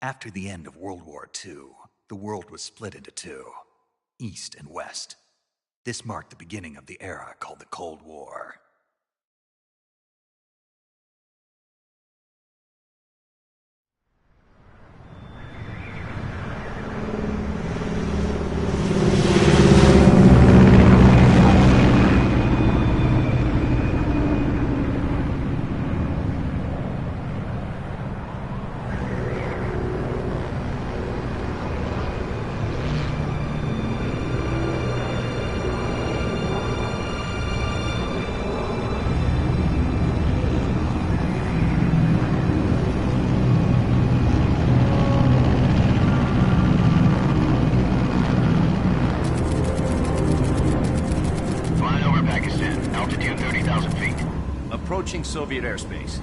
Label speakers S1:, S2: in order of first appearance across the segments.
S1: After the end of World War II, the world was split into two, East and West. This marked the beginning of the era called the Cold War.
S2: Approaching Soviet airspace.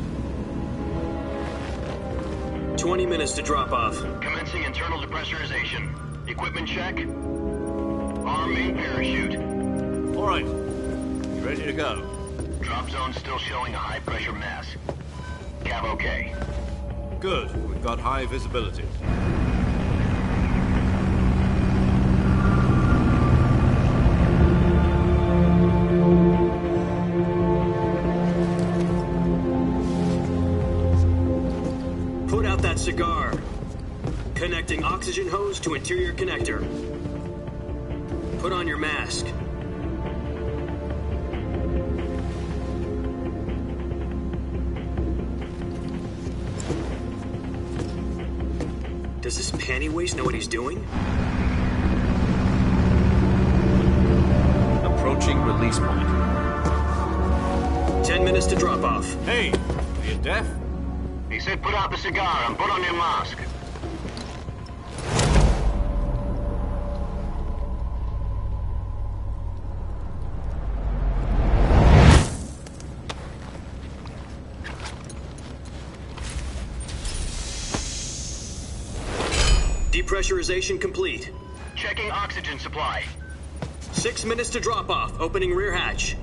S3: 20 minutes to drop off.
S4: Commencing internal depressurization. Equipment check. Arm main parachute.
S2: All right. You ready to go?
S4: Drop zone still showing a high pressure mass. Cav okay.
S2: Good. We've got high visibility.
S3: Cigar. Connecting oxygen hose to interior connector. Put on your mask. Does this panty waste know what he's doing?
S2: Approaching release point.
S3: 10 minutes to drop off.
S2: Hey, are you deaf?
S4: He said put out the cigar and put on your mask.
S3: Depressurization complete.
S4: Checking oxygen supply.
S3: 6 minutes to drop off. Opening rear hatch.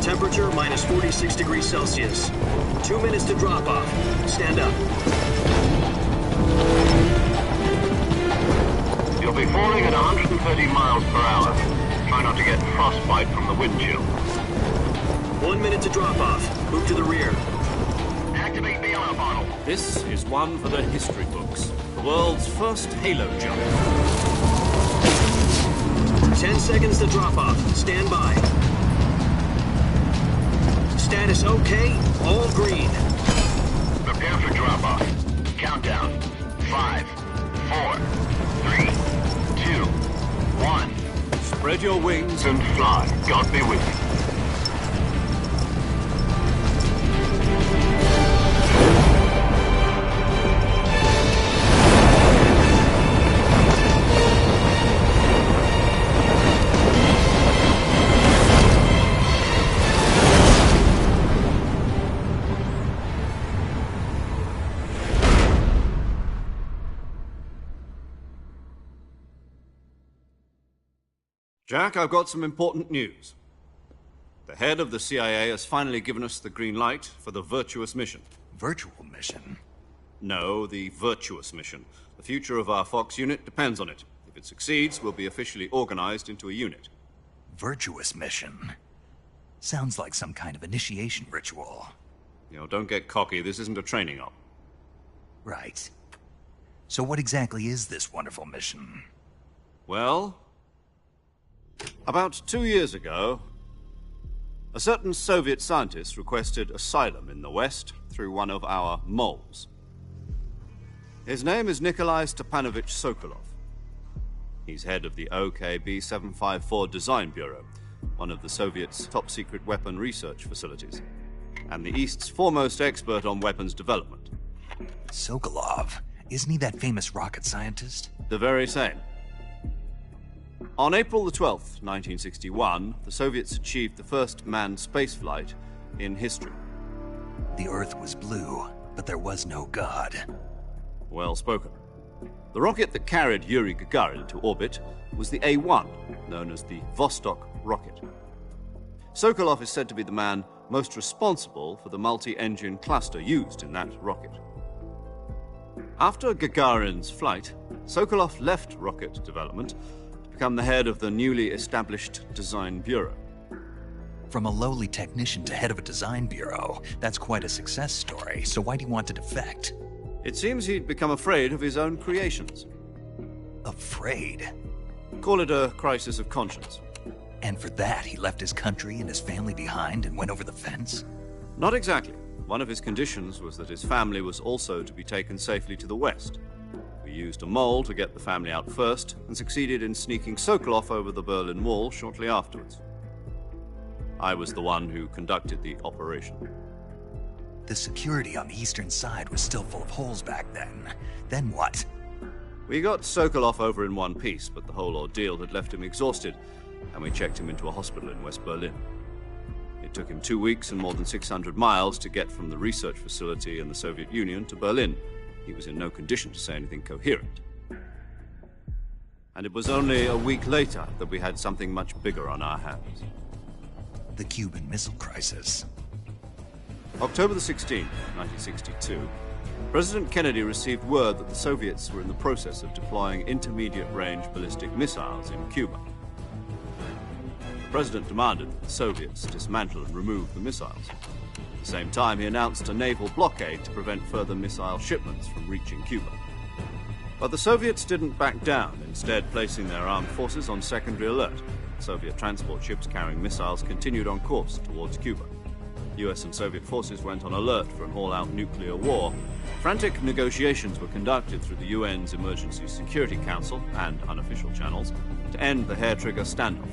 S3: Temperature minus 46 degrees Celsius. 2 minutes to drop off. Stand up.
S4: You'll be falling at 130 miles per hour. Try not to get frostbite from the wind chill.
S3: 1 minute to drop off. Move to the rear.
S4: Activate the alarm bottle.
S2: This is one for the history books. The world's first halo jump.
S3: 10 seconds to drop off. Stand by. Status okay, all green.
S4: Prepare for drop-off. Countdown. 5, 4, 3, 2, 1.
S2: Spread your wings
S4: And fly. God be with you.
S2: Jack, I've got some important news. The head of the CIA has finally given us the green light for the virtuous mission.
S1: Virtual mission?
S2: No, the virtuous mission. The future of our Fox unit depends on it. If it succeeds, we'll be officially organized into a unit.
S1: Virtuous mission? Sounds like some kind of initiation ritual.
S2: You know, don't get cocky. This isn't a training op.
S1: Right. So what exactly is this wonderful mission?
S2: Well, about 2 years ago, a certain Soviet scientist requested asylum in the West through one of our moles. His name is Nikolai Stepanovich Sokolov. He's head of the OKB-754 Design Bureau, one of the Soviets' top-secret weapon research facilities, and the East's foremost expert on weapons development.
S1: Sokolov? Isn't he that famous rocket scientist?
S2: The very same. On April the 12th, 1961, the Soviets achieved the first manned spaceflight in history.
S1: The Earth was blue, but there was no God.
S2: Well spoken. The rocket that carried Yuri Gagarin to orbit was the A-1, known as the Vostok rocket. Sokolov is said to be the man most responsible for the multi-engine cluster used in that rocket. After Gagarin's flight, Sokolov left rocket development to become the head of the newly established Design Bureau.
S1: From a lowly technician to head of a design bureau, that's quite a success story, so why do you want to defect?
S2: It seems he'd become afraid of his own creations.
S1: Afraid?
S2: Call it a crisis of conscience.
S1: And for that, he left his country and his family behind and went over the fence?
S2: Not exactly. One of his conditions was that his family was also to be taken safely to the west. We used a mole to get the family out first and succeeded in sneaking Sokolov over the Berlin Wall shortly afterwards. I was the one who conducted the operation.
S1: The security on the eastern side was still full of holes back then. Then what?
S2: We got Sokolov over in one piece, but the whole ordeal had left him exhausted, and we checked him into a hospital in West Berlin. It took him 2 weeks and more than 600 miles to get from the research facility in the Soviet Union to Berlin. He was in no condition to say anything coherent. And it was only a week later that we had something much bigger on our hands.
S1: The Cuban Missile Crisis.
S2: October the 16th, 1962, President Kennedy received word that the Soviets were in the process of deploying intermediate-range ballistic missiles in Cuba. The president demanded that the Soviets dismantle and remove the missiles. At the same time, he announced a naval blockade to prevent further missile shipments from reaching Cuba. But the Soviets didn't back down, instead placing their armed forces on secondary alert. Soviet transport ships carrying missiles continued on course towards Cuba. US and Soviet forces went on alert for an all-out nuclear war. Frantic negotiations were conducted through the UN's Emergency Security Council and unofficial channels to end the hair-trigger standoff.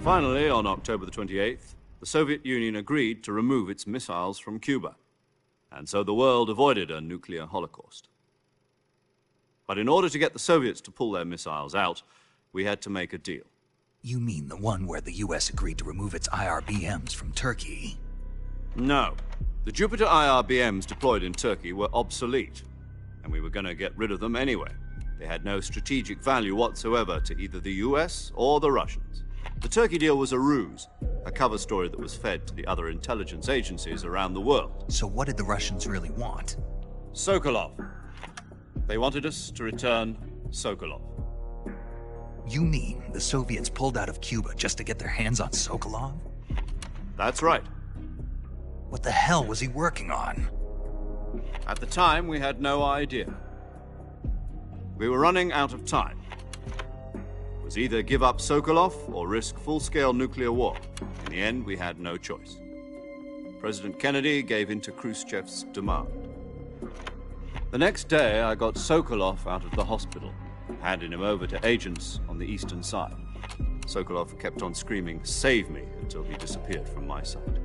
S2: Finally, on October the 28th, the Soviet Union agreed to remove its missiles from Cuba, and so the world avoided a nuclear holocaust. But in order to get the Soviets to pull their missiles out, we had to make a deal.
S1: You mean the one where the US agreed to remove its IRBMs from Turkey?
S2: No. The Jupiter IRBMs deployed in Turkey were obsolete, and we were going to get rid of them anyway. They had no strategic value whatsoever to either the US or the Russians. The Turkey deal was a ruse, a cover story that was fed to the other intelligence agencies around the world.
S1: So what did the Russians really want?
S2: Sokolov. They wanted us to return Sokolov.
S1: You mean the Soviets pulled out of Cuba just to get their hands on Sokolov?
S2: That's right.
S1: What the hell was he working on?
S2: At the time, we had no idea. We were running out of time. It was either give up Sokolov or risk full-scale nuclear war. In the end, we had no choice. President Kennedy gave in to Khrushchev's demand. The next day, I got Sokolov out of the hospital, handing him over to agents on the eastern side. Sokolov kept on screaming, "Save me," until he disappeared from my sight.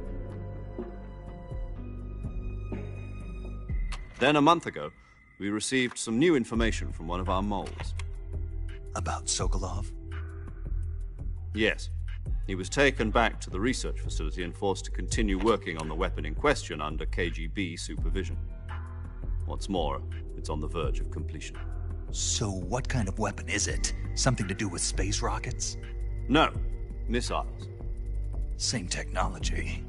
S2: Then a month ago, we received some new information from one of our moles.
S1: About Sokolov?
S2: Yes. He was taken back to the research facility and forced to continue working on the weapon in question under KGB supervision. What's more, it's on the verge of completion.
S1: So what kind of weapon is it? Something to do with space rockets?
S2: No, missiles.
S1: Same technology.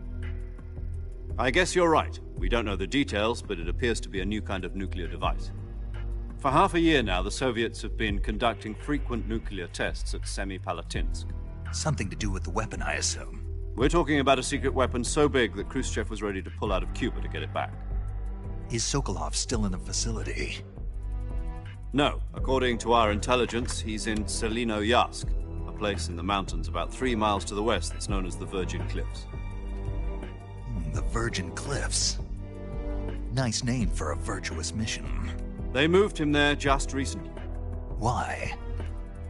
S2: I guess you're right. We don't know the details, but it appears to be a new kind of nuclear device. For half a year now, the Soviets have been conducting frequent nuclear tests at Semipalatinsk.
S1: Something to do with the weapon, I assume.
S2: We're talking about a secret weapon so big that Khrushchev was ready to pull out of Cuba to get it back.
S1: Is Sokolov still in the facility?
S2: No. According to our intelligence, he's in Selino-Yarsk, a place in the mountains about 3 miles to the west that's known as the Virgin Cliffs.
S1: The Virgin Cliffs. Nice name for a virtuous mission.
S2: They moved him there just recently.
S1: Why?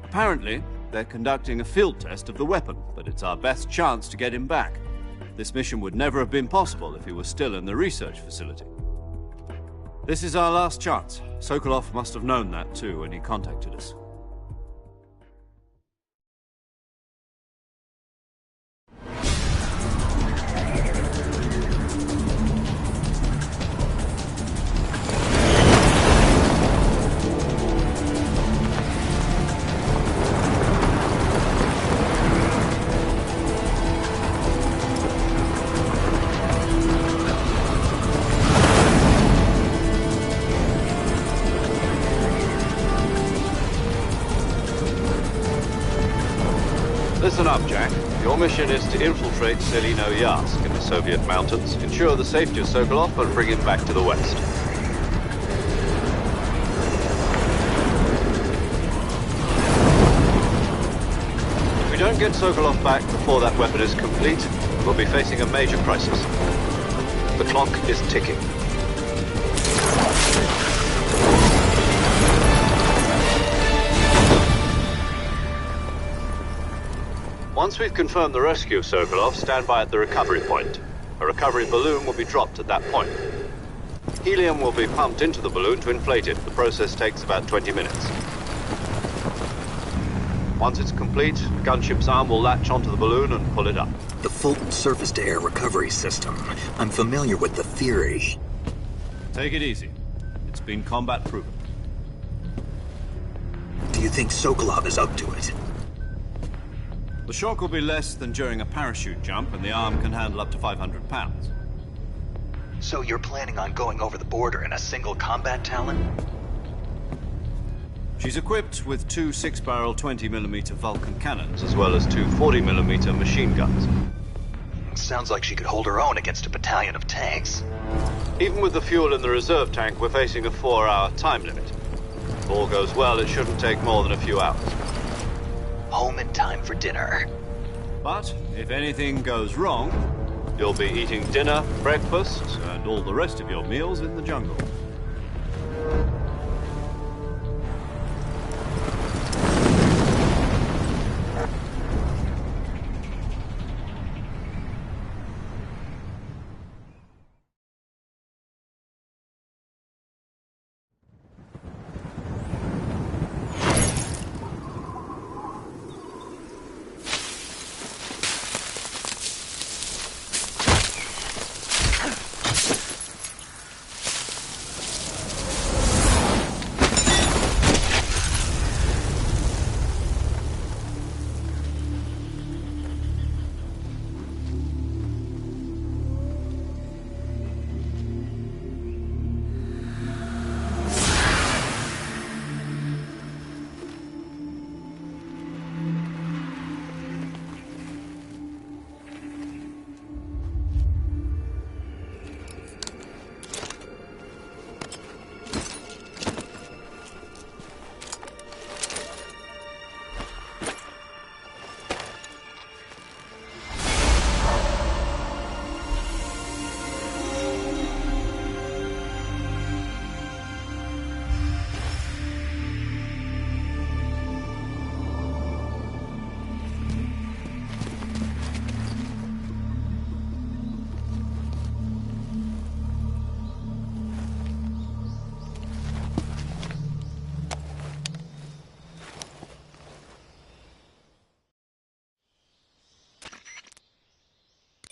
S2: Apparently, they're conducting a field test of the weapon, but it's our best chance to get him back. This mission would never have been possible if he was still in the research facility. This is our last chance. Sokolov must have known that too when he contacted us. Listen up, Jack. Your mission is to infiltrate Selino-Yarsk in the Soviet mountains, ensure the safety of Sokolov, and bring him back to the West. If we don't get Sokolov back before that weapon is complete, we'll be facing a major crisis. The clock is ticking. Once we've confirmed the rescue of Sokolov, stand by at the recovery point. A recovery balloon will be dropped at that point. Helium will be pumped into the balloon to inflate it. The process takes about 20 minutes. Once it's complete, a gunship's arm will latch onto the balloon and pull it up.
S5: The Fulton surface-to-air recovery system. I'm familiar with the theory.
S2: Take it easy. It's been combat-proven.
S5: Do you think Sokolov is up to it?
S2: The shock will be less than during a parachute jump, and the arm can handle up to 500 pounds.
S5: So you're planning on going over the border in a single combat Talon?
S2: She's equipped with two 6-barrel 20mm Vulcan cannons, as well as two 40mm machine guns.
S5: Sounds like she could hold her own against a battalion of tanks.
S2: Even with the fuel in the reserve tank, we're facing a 4-hour time limit. If all goes well, it shouldn't take more than a few hours.
S5: Home in time for dinner.
S2: But if anything goes wrong, you'll be eating dinner, breakfast, and all the rest of your meals in the jungle.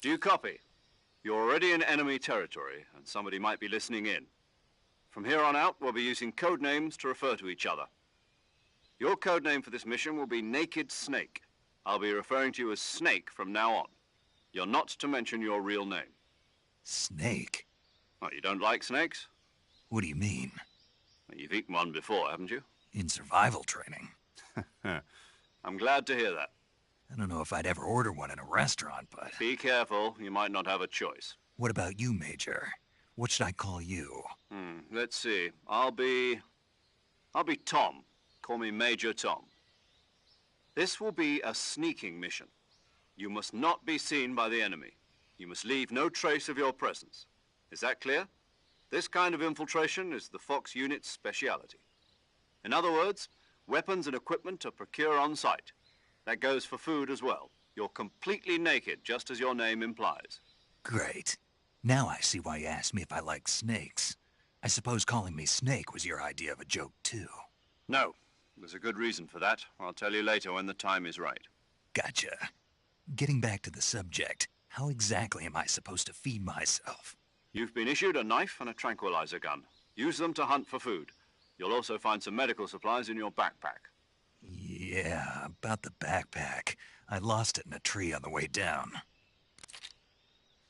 S2: Do you copy? You're already in enemy territory, and somebody might be listening in. From here on out, we'll be using code names to refer to each other. Your code name for this mission will be Naked Snake. I'll be referring to you as Snake from now on. You're not to mention your real name.
S1: Snake?
S2: Oh, you don't like snakes?
S1: What do you mean?
S2: Well, you've eaten one before, haven't you?
S1: In survival training.
S2: I'm glad to hear that.
S1: I don't know if I'd ever order one in a restaurant, but...
S2: Be careful, you might not have a choice.
S1: What about you, Major? What should I call you?
S2: Let's see. I'll be Tom. Call me Major Tom. This will be a sneaking mission. You must not be seen by the enemy. You must leave no trace of your presence. Is that clear? This kind of infiltration is the Fox unit's speciality. In other words, weapons and equipment are procured on site. That goes for food as well. You're completely naked, just as your name implies.
S1: Great. Now I see why you asked me if I like snakes. I suppose calling me Snake was your idea of a joke, too.
S2: No. There's a good reason for that. I'll tell you later when the time is right.
S1: Gotcha. Getting back to the subject, how exactly am I supposed to feed myself?
S2: You've been issued a knife and a tranquilizer gun. Use them to hunt for food. You'll also find some medical supplies in your backpack.
S1: Yeah, about the backpack. I lost it in a tree on the way down.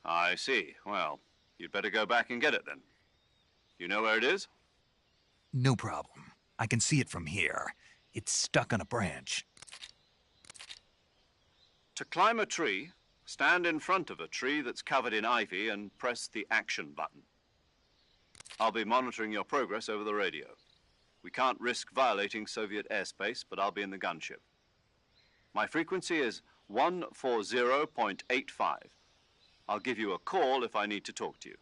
S2: I see. Well, you'd better go back and get it then. You know where it is?
S1: No problem. I can see it from here. It's stuck on a branch.
S2: To climb a tree, stand in front of a tree that's covered in ivy and press the action button. I'll be monitoring your progress over the radio. We can't risk violating Soviet airspace, but I'll be in the gunship. My frequency is 140.85. I'll give you a call if I need to talk to you.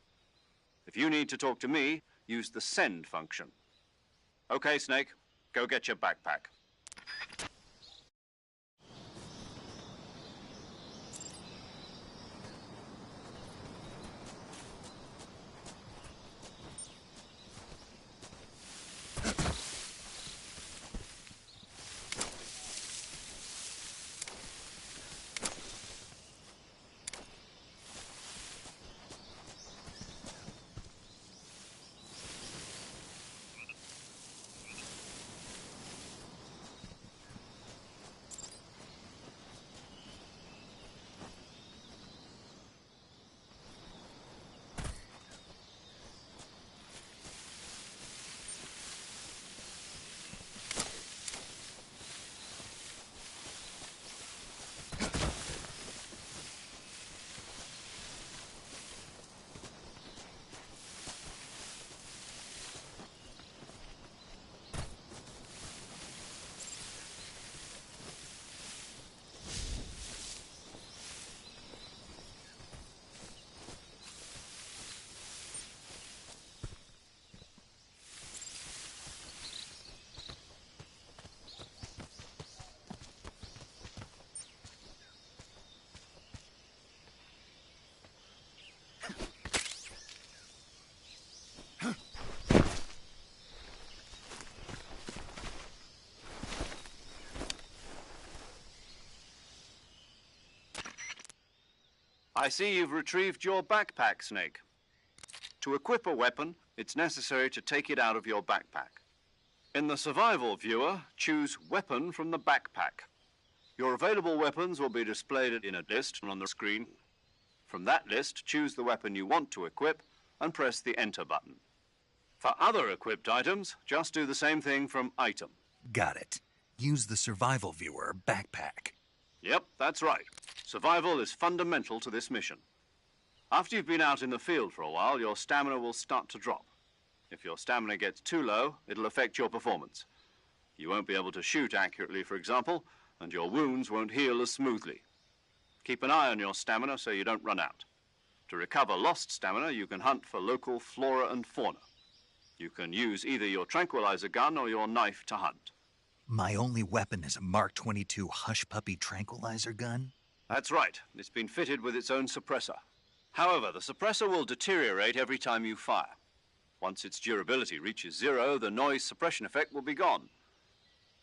S2: If you need to talk to me, use the send function. Okay, Snake, go get your backpack. I see you've retrieved your backpack, Snake. To equip a weapon, it's necessary to take it out of your backpack. In the survival viewer, choose Weapon from the backpack. Your available weapons will be displayed in a list on the screen. From that list, choose the weapon you want to equip and press the Enter button. For other equipped items, just do the same thing from Item.
S1: Got it. Use the survival viewer backpack.
S2: Yep, that's right. Survival is fundamental to this mission. After you've been out in the field for a while, your stamina will start to drop. If your stamina gets too low, it'll affect your performance. You won't be able to shoot accurately, for example, and your wounds won't heal as smoothly. Keep an eye on your stamina so you don't run out. To recover lost stamina, you can hunt for local flora and fauna. You can use either your tranquilizer gun or your knife to hunt.
S1: My only weapon is a Mark 22 Hush Puppy tranquilizer gun?
S2: That's right. It's been fitted with its own suppressor. However, the suppressor will deteriorate every time you fire. Once its durability reaches 0, the noise suppression effect will be gone.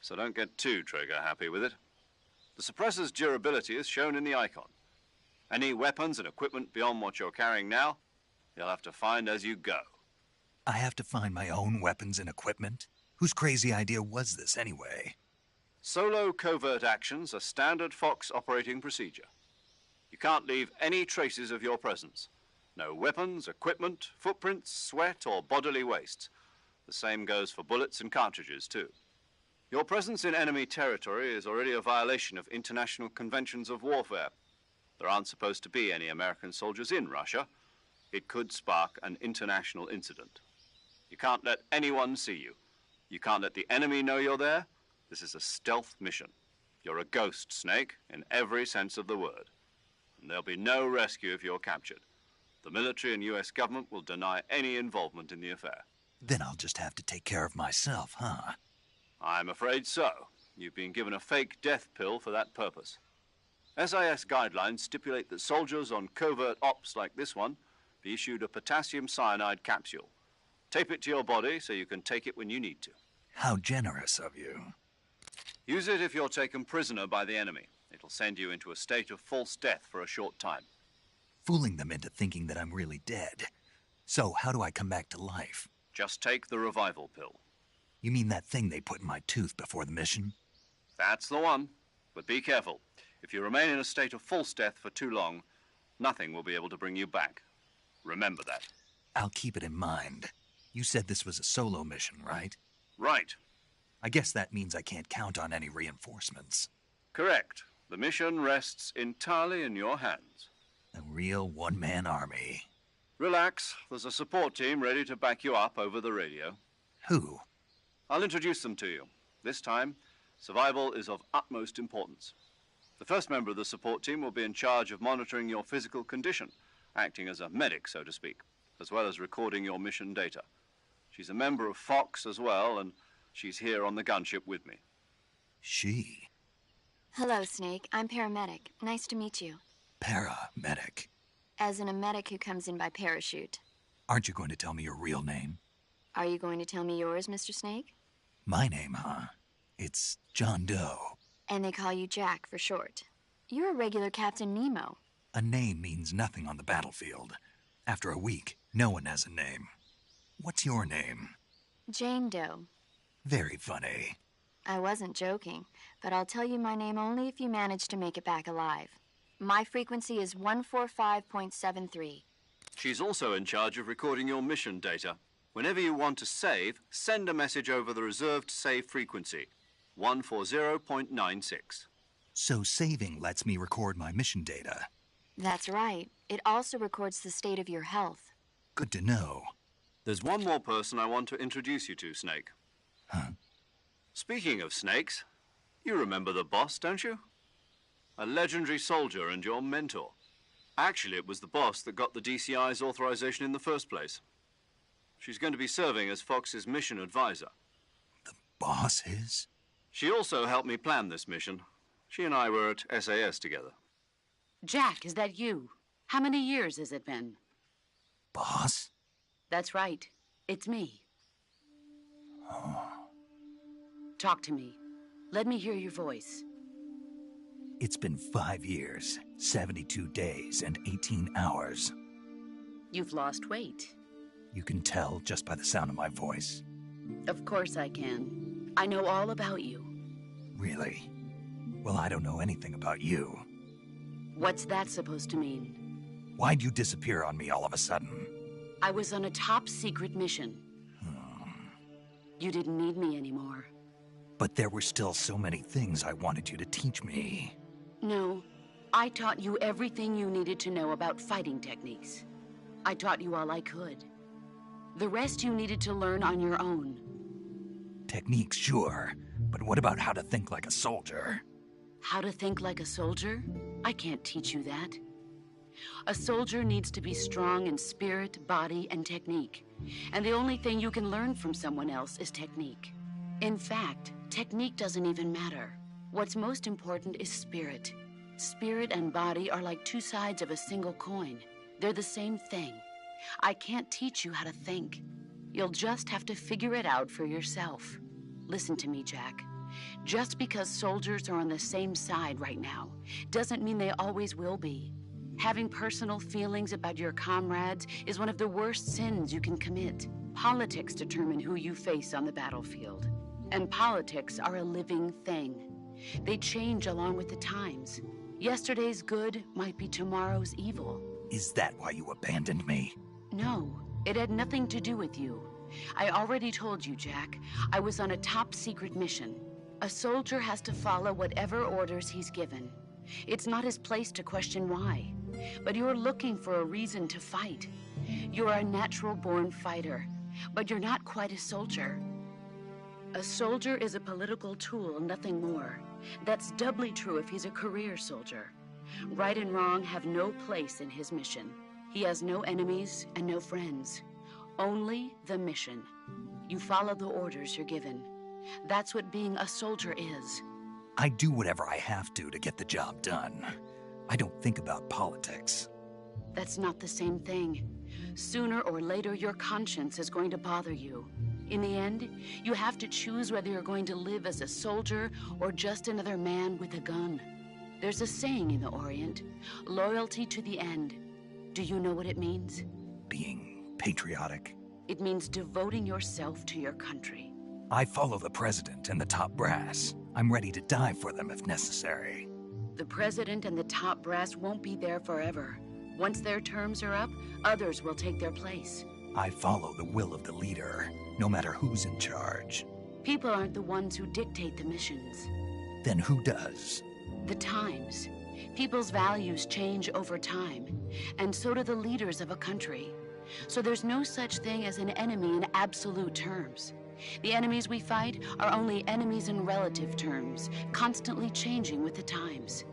S2: So don't get too trigger-happy with it. The suppressor's durability is shown in the icon. Any weapons and equipment beyond what you're carrying now, you'll have to find as you go.
S1: I have to find my own weapons and equipment? Whose crazy idea was this, anyway?
S2: Solo covert actions are standard Fox operating procedure. You can't leave any traces of your presence. No weapons, equipment, footprints, sweat, or bodily wastes. The same goes for bullets and cartridges, too. Your presence in enemy territory is already a violation of international conventions of warfare. There aren't supposed to be any American soldiers in Russia. It could spark an international incident. You can't let anyone see you. You can't let the enemy know you're there. This is a stealth mission. You're a ghost, Snake, in every sense of the word. And there'll be no rescue if you're captured. The military and U.S. government will deny any involvement in the affair.
S1: Then I'll just have to take care of myself, huh?
S2: I'm afraid so. You've been given a fake death pill for that purpose. SIS guidelines stipulate that soldiers on covert ops like this one be issued a potassium cyanide capsule. Tape it to your body so you can take it when you need to.
S1: How generous of you.
S2: Use it if you're taken prisoner by the enemy. It'll send you into a state of false death for a short time.
S1: Fooling them into thinking that I'm really dead. So, how do I come back to life?
S2: Just take the revival pill.
S1: You mean that thing they put in my tooth before the mission?
S2: That's the one. But be careful. If you remain in a state of false death for too long, nothing will be able to bring you back. Remember that.
S1: I'll keep it in mind. You said this was a solo mission, right?
S2: Right.
S1: I guess that means I can't count on any reinforcements.
S2: Correct. The mission rests entirely in your hands.
S1: A real one-man army.
S2: Relax, there's a support team ready to back you up over the radio.
S1: Who?
S2: I'll introduce them to you. This time, survival is of utmost importance. The first member of the support team will be in charge of monitoring your physical condition, acting as a medic, so to speak, as well as recording your mission data. She's a member of Fox as well, and she's here on the gunship with me.
S1: She?
S6: Hello, Snake. I'm paramedic. Nice to meet you.
S1: Paramedic.
S6: As in a medic who comes in by parachute.
S1: Aren't you going to tell me your real name?
S6: Are you going to tell me yours, Mr. Snake?
S1: My name, huh? It's John Doe.
S6: And they call you Jack for short. You're a regular Captain Nemo.
S1: A name means nothing on the battlefield. After a week, no one has a name. What's your name?
S6: Jane Doe.
S1: Very funny.
S6: I wasn't joking, but I'll tell you my name only if you manage to make it back alive. My frequency is 145.73.
S2: She's also in charge of recording your mission data. Whenever you want to save, send a message over the reserved save frequency, 140.96.
S1: So saving lets me record my mission data.
S6: That's right. It also records the state of your health.
S1: Good to know.
S2: There's one more person I want to introduce you to, Snake.
S1: Huh?
S2: Speaking of snakes, you remember the boss, don't you? A legendary soldier and your mentor. Actually, it was the boss that got the DCI's authorization in the first place. She's going to be serving as Fox's mission advisor.
S1: The boss is?
S2: She also helped me plan this mission. She and I were at SAS together.
S7: Jack, is that you? How many years has it been?
S1: Boss?
S7: That's right. It's me.
S1: Oh.
S7: Talk to me. Let me hear your voice.
S1: It's been 5 years, 72 days, and 18 hours.
S7: You've lost weight.
S1: You can tell just by the sound of my voice.
S7: Of course I can. I know all about you.
S1: Really? Well, I don't know anything about you.
S7: What's that supposed to mean?
S1: Why'd you disappear on me all of a sudden?
S7: I was on a top-secret mission. You didn't need me anymore.
S1: But there were still so many things I wanted you to teach me.
S7: No, I taught you everything you needed to know about fighting techniques. I taught you all I could. The rest you needed to learn on your own.
S1: Techniques, sure. But what about how to think like a soldier?
S7: How to think like a soldier? I can't teach you that. A soldier needs to be strong in spirit, body, and technique. And the only thing you can learn from someone else is technique. In fact, technique doesn't even matter. What's most important is spirit. Spirit and body are like two sides of a single coin. They're the same thing. I can't teach you how to think. You'll just have to figure it out for yourself. Listen to me, Jack. Just because soldiers are on the same side right now doesn't mean they always will be. Having personal feelings about your comrades is one of the worst sins you can commit. Politics determine who you face on the battlefield. And politics are a living thing. They change along with the times. Yesterday's good might be tomorrow's evil.
S1: Is that why you abandoned me?
S7: No, it had nothing to do with you. I already told you, Jack. I was on a top-secret mission. A soldier has to follow whatever orders he's given. It's not his place to question why. But you're looking for a reason to fight. You're a natural-born fighter, but you're not quite a soldier. A soldier is a political tool, nothing more. That's doubly true if he's a career soldier. Right and wrong have no place in his mission. He has no enemies and no friends. Only the mission. You follow the orders you're given. That's what being a soldier is.
S1: I do whatever I have to get the job done. I don't think about politics.
S7: That's not the same thing. Sooner or later, your conscience is going to bother you. In the end, you have to choose whether you're going to live as a soldier or just another man with a gun. There's a saying in the Orient, loyalty to the end. Do you know what it means?
S1: Being patriotic.
S7: It means devoting yourself to your country.
S1: I follow the president and the top brass. I'm ready to die for them if necessary.
S7: The president and the top brass won't be there forever. Once their terms are up, others will take their place.
S1: I follow the will of the leader, no matter who's in charge.
S7: People aren't the ones who dictate the missions.
S1: Then who does?
S7: The times. People's values change over time, and so do the leaders of a country. So there's no such thing as an enemy in absolute terms. The enemies we fight are only enemies in relative terms, constantly changing with the times.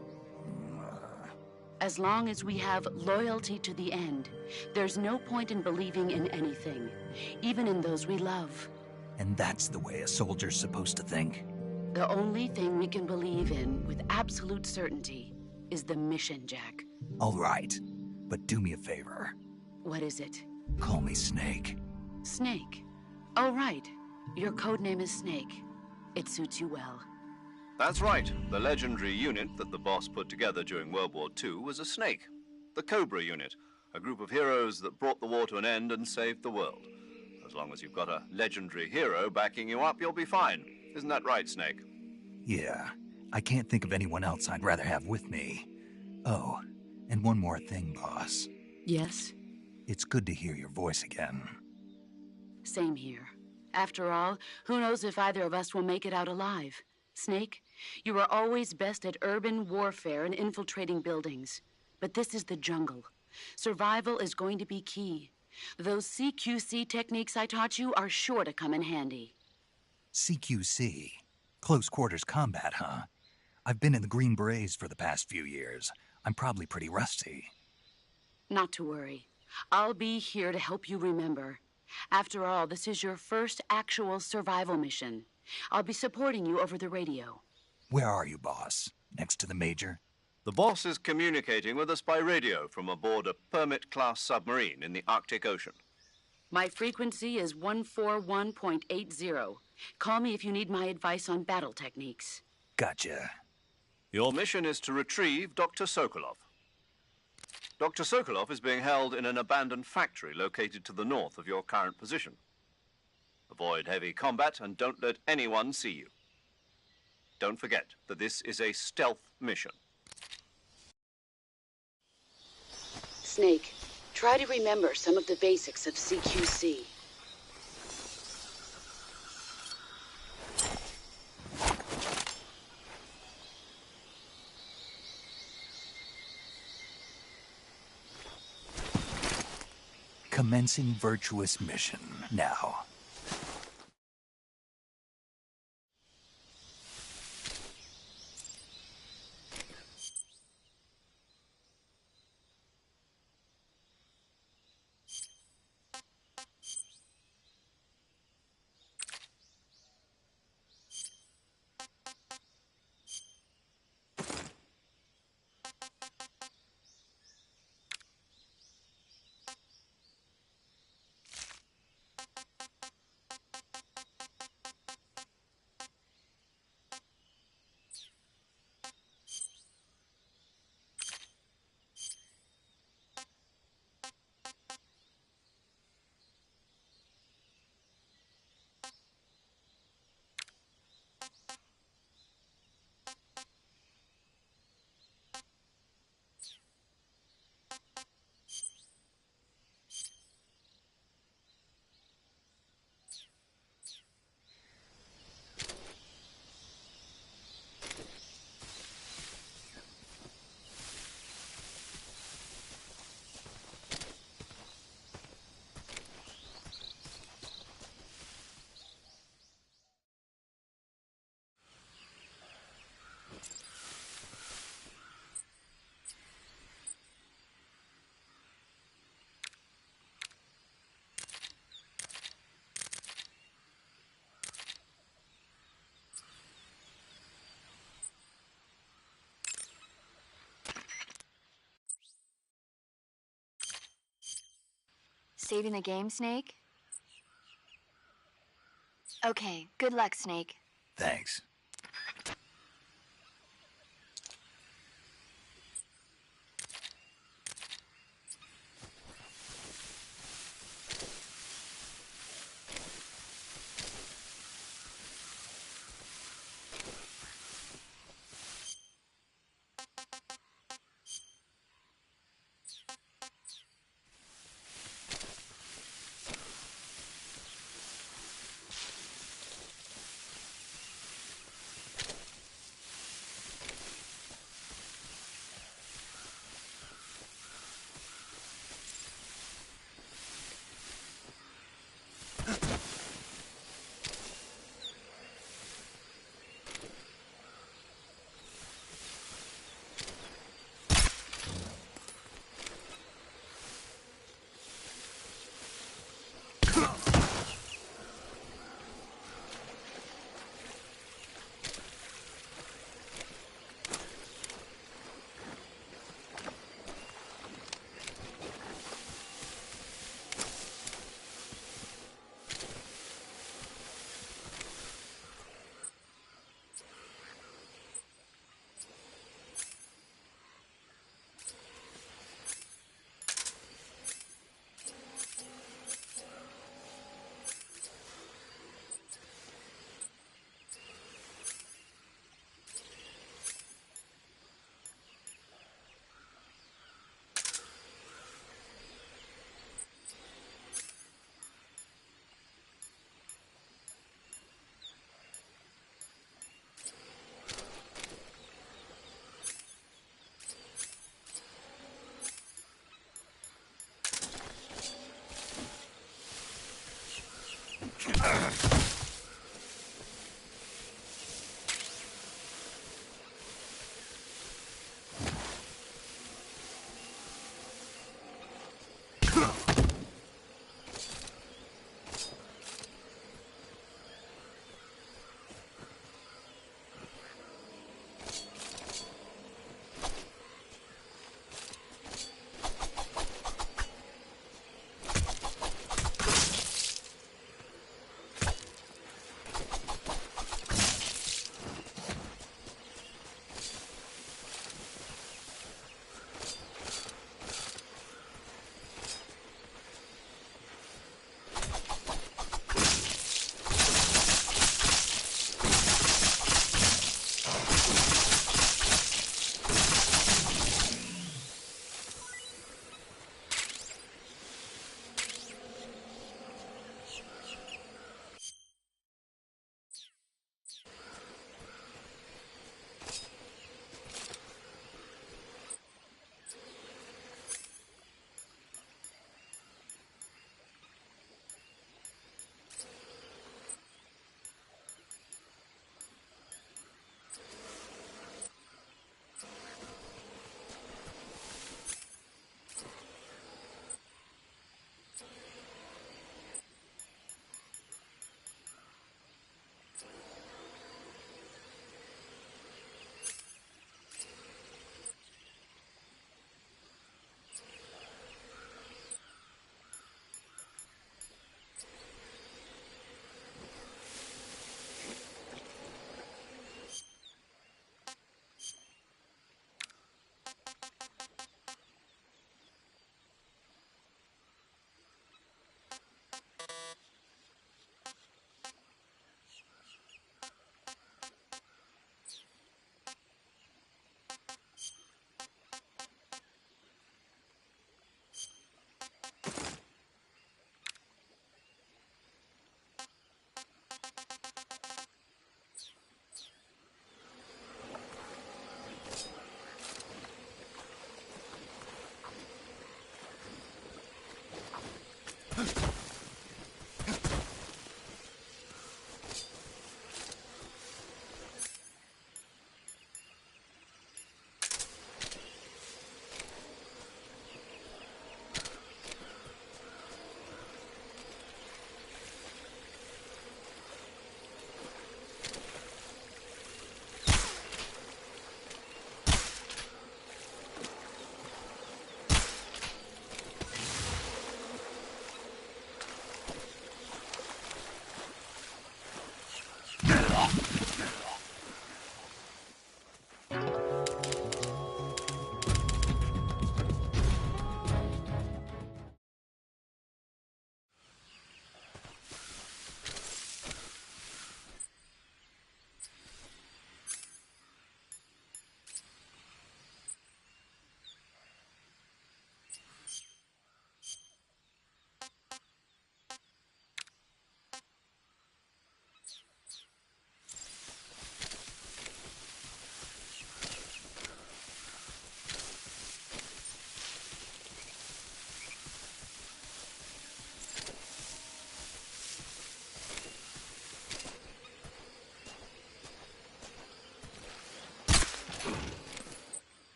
S7: As long as we have loyalty to the end, there's no point in believing in anything, even in those we love.
S1: And that's the way a soldier's supposed to think?
S7: The only thing we can believe in with absolute certainty is the mission, Jack.
S1: All right, but do me a favor.
S7: What is it?
S1: Call me Snake.
S7: Snake. Oh, right. Your code name is Snake. It suits you well.
S2: That's right. The legendary unit that the boss put together during World War II was a snake. The Cobra unit, a group of heroes that brought the war to an end and saved the world. As long as you've got a legendary hero backing you up, you'll be fine. Isn't that right, Snake?
S1: Yeah, I can't think of anyone else I'd rather have with me. Oh, and one more thing, boss.
S7: Yes?
S1: It's good to hear your voice again.
S7: Same here. After all, who knows if either of us will make it out alive? Snake, you were always best at urban warfare and infiltrating buildings. But this is the jungle. Survival is going to be key. Those CQC techniques I taught you are sure to come in handy.
S1: CQC? Close quarters combat, huh? I've been in the Green Berets for the past few years. I'm probably pretty rusty.
S7: Not to worry. I'll be here to help you remember. After all, this is your first actual survival mission. I'll be supporting you over the radio.
S1: Where are you, boss? Next to the Major?
S2: The boss is communicating with us by radio from aboard a Permit-class submarine in the Arctic Ocean.
S7: My frequency is 141.80. Call me if you need my advice on battle techniques.
S1: Gotcha.
S2: Your mission is to retrieve Dr. Sokolov. Dr. Sokolov is being held in an abandoned factory located to the north of your current position. Avoid heavy combat and don't let anyone see you. Don't forget that this is a stealth mission.
S7: Snake, try to remember some of the basics of CQC.
S1: Commencing virtuous mission now.
S6: Saving the game, Snake? Okay, good luck, Snake.
S1: Thanks.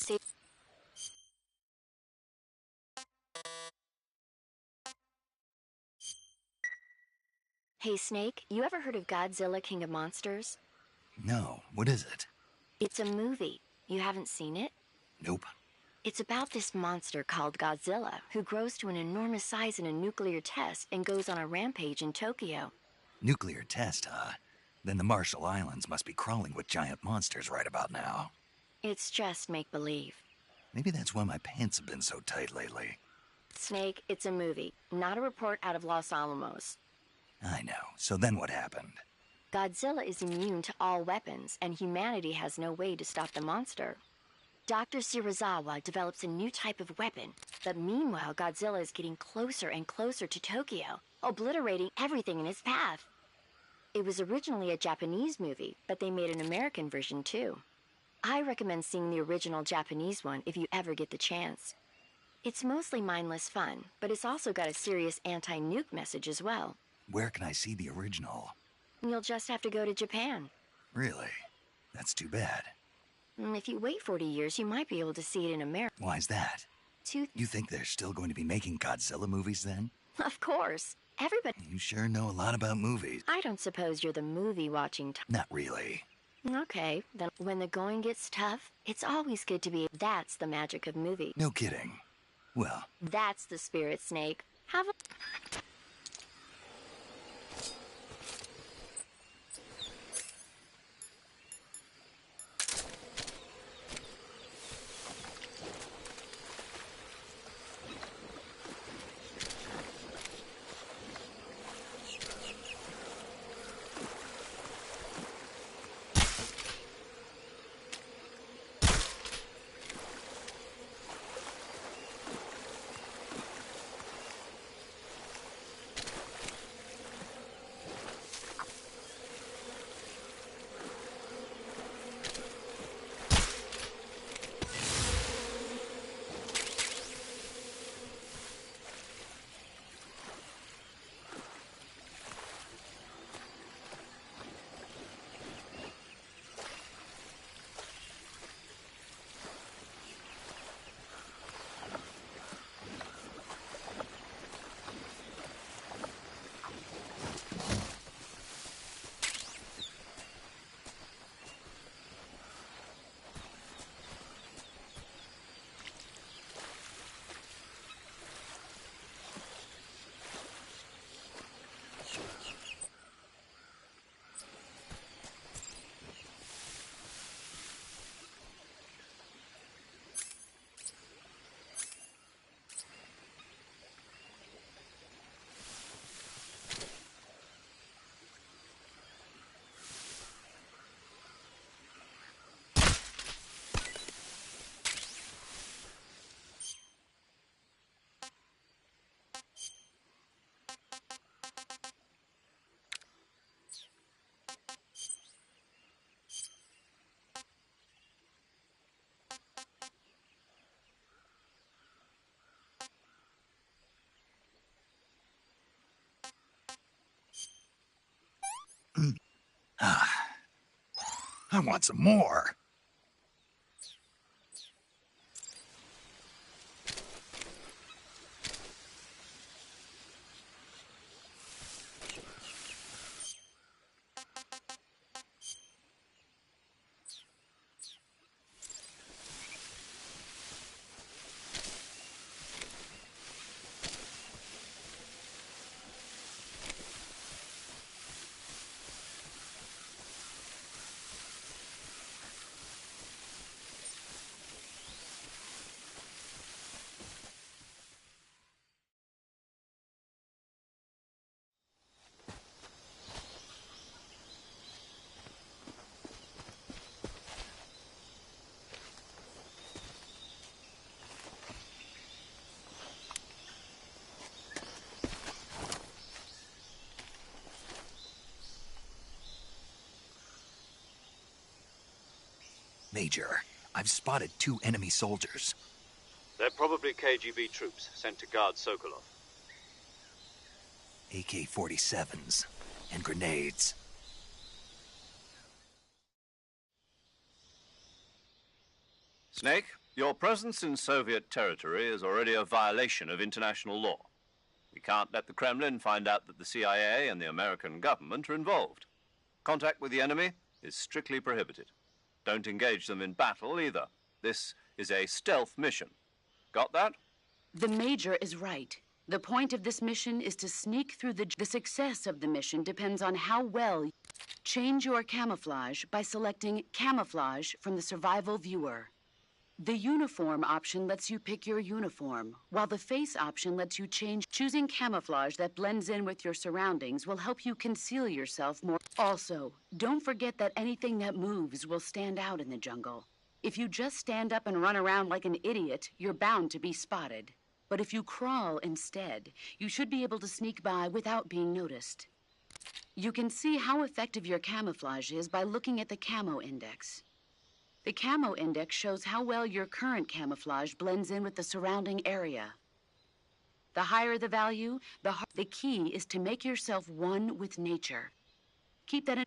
S6: Stay. Hey, Snake, you ever heard of Godzilla, King of Monsters?
S1: No, what is it?
S6: It's a movie. You haven't seen it?
S1: Nope.
S6: It's about this monster called Godzilla, who grows to an enormous size in a nuclear test and goes on a rampage in Tokyo.
S1: Nuclear test, huh? Then the Marshall Islands must be crawling with giant monsters right about now.
S6: It's just make-believe.
S1: Maybe that's why my pants have been so tight lately.
S6: Snake, it's a movie, not a report out of Los Alamos.
S1: I know. So then what happened?
S6: Godzilla is immune to all weapons, and humanity has no way to stop the monster. Dr. Shirazawa develops a new type of weapon, but meanwhile Godzilla is getting closer and closer to Tokyo, obliterating everything in his path. It was originally a Japanese movie, but they made an American version too. I recommend seeing the original Japanese one if you ever get the chance. It's mostly mindless fun, but it's also got a serious anti-nuke message as well.
S1: Where can I see the original?
S6: You'll just have to go to Japan.
S1: Really? That's too bad.
S6: If you wait 40 years, you might be able to see it in America.
S1: Why's that? You think they're still going to be making Godzilla movies then?
S6: Of course. Everybody...
S1: You sure know a lot about movies.
S6: I don't suppose you're the movie-watching type.
S1: Not really.
S6: Okay, then when the going gets tough, it's always good to be... That's the magic of movies.
S1: No kidding. Well...
S6: That's the spirit, Snake. Have a...
S1: I want some more. Major, I've spotted 2 enemy soldiers.
S2: They're probably KGB troops sent to guard Sokolov.
S1: AK-47s and grenades.
S2: Snake, your presence in Soviet territory is already a violation of international law. We can't let the Kremlin find out that the CIA and the American government are involved. Contact with the enemy is strictly prohibited. Don't engage them in battle either. This is a stealth mission. Got that?
S7: The Major is right. The point of this mission is to sneak through the success of the mission depends on how well you change your camouflage by selecting camouflage from the survival viewer. The uniform option lets you pick your uniform, while the face option lets you change. Choosing camouflage that blends in with your surroundings will help you conceal yourself more. Also, don't forget that anything that moves will stand out in the jungle. If you just stand up and run around like an idiot, you're bound to be spotted. But if you crawl instead, you should be able to sneak by without being noticed. You can see how effective your camouflage is by looking at the camo index. The camo index shows how well your current camouflage blends in with the surrounding area. The higher the value, the key is to make yourself one with nature. Keep that in.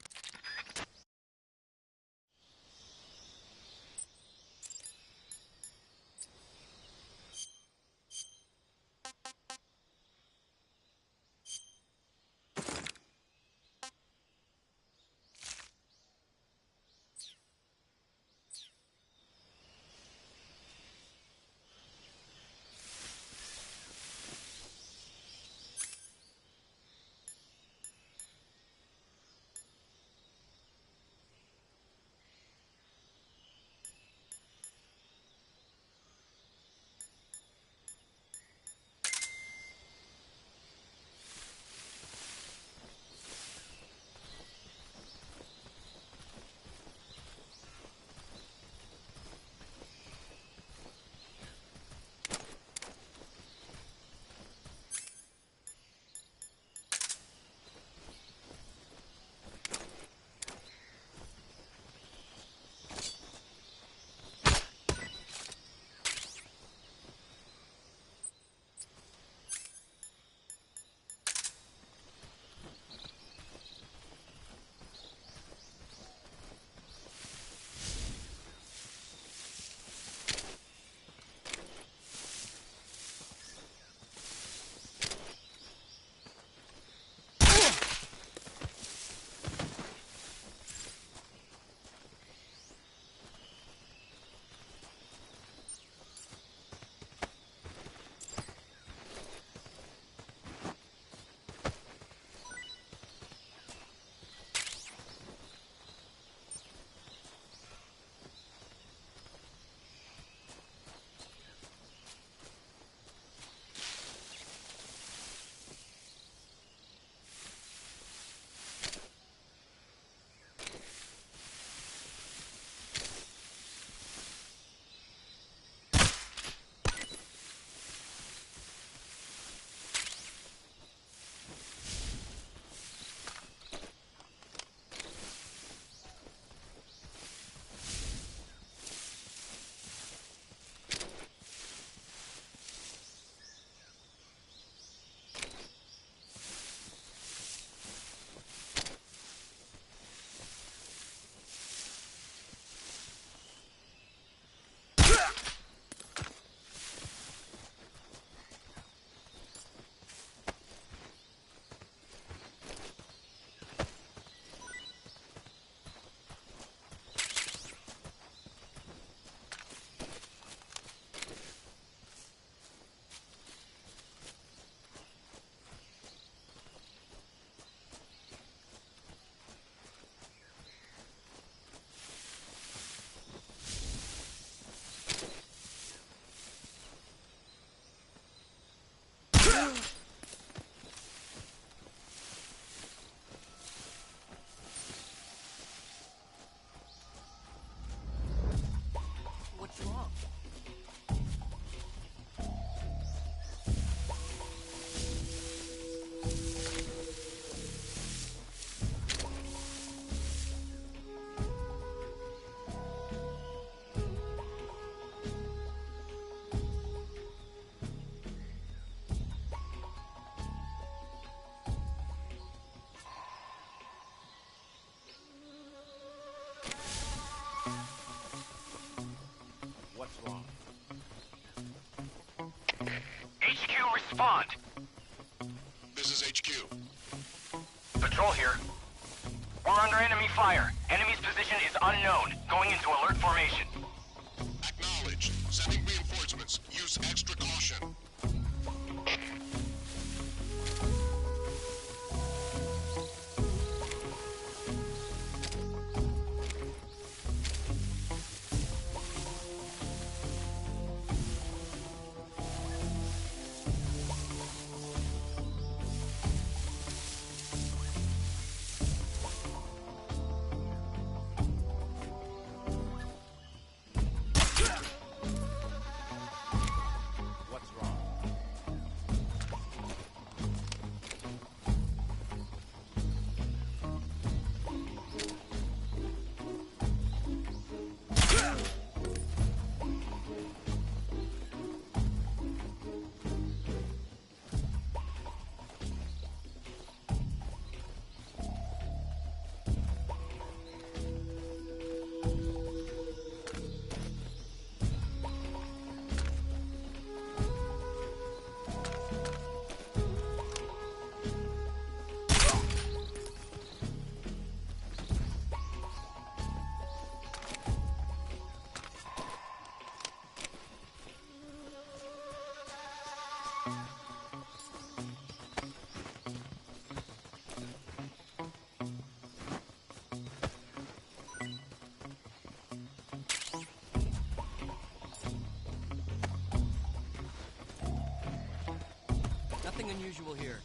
S8: Respond.
S9: This is HQ.
S8: Patrol here. We're under enemy fire. Enemy's position is unknown. Going into alert formation.
S9: Acknowledged. Sending reinforcements. Use extra caution.
S10: Nothing unusual here.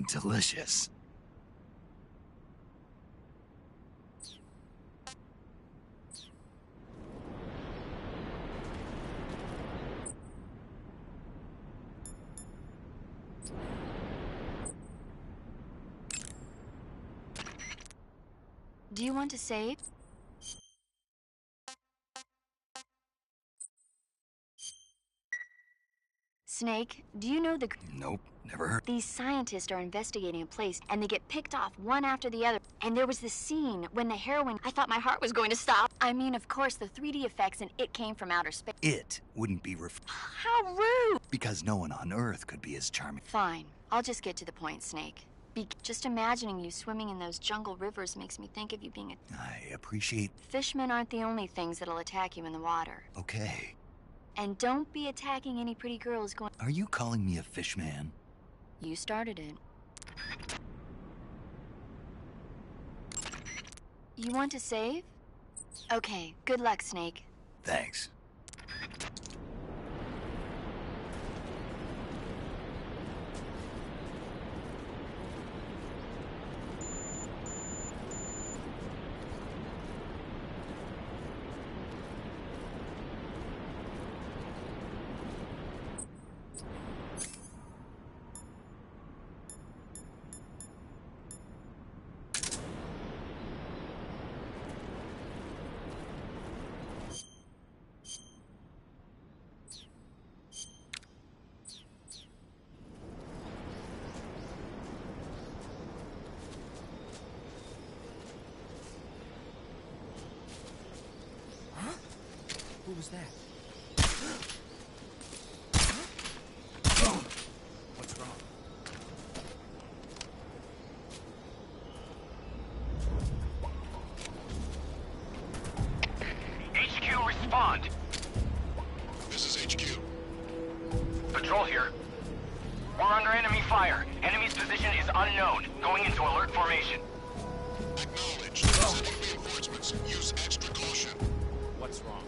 S1: Delicious.
S6: Do you want to save? Snake, do you know the...
S1: Nope, never heard.
S6: These scientists are investigating a place, and they get picked off one after the other. And there was this scene when the heroine... I thought my heart was going to stop. I mean, of course, the 3D effects and it came from outer space.
S1: It wouldn't be
S6: How rude!
S1: Because no one on Earth could be as charming.
S6: Fine. I'll just get to the point, Snake. Just imagining you swimming in those jungle rivers makes me think of you being a...
S1: I appreciate...
S6: Fishmen aren't the only things that'll attack you in the water.
S1: Okay.
S6: And don't be attacking any pretty girls going...
S1: Are you calling me a fish man?
S6: You started it. You want to save? Okay, good luck, Snake.
S1: Thanks.
S10: What was that? What's wrong?
S8: HQ, respond.
S9: This is HQ.
S8: Patrol here. We're under enemy fire. Enemy's position is unknown. Going into alert formation.
S9: Acknowledged. Sending reinforcements. Use extra caution.
S10: What's wrong?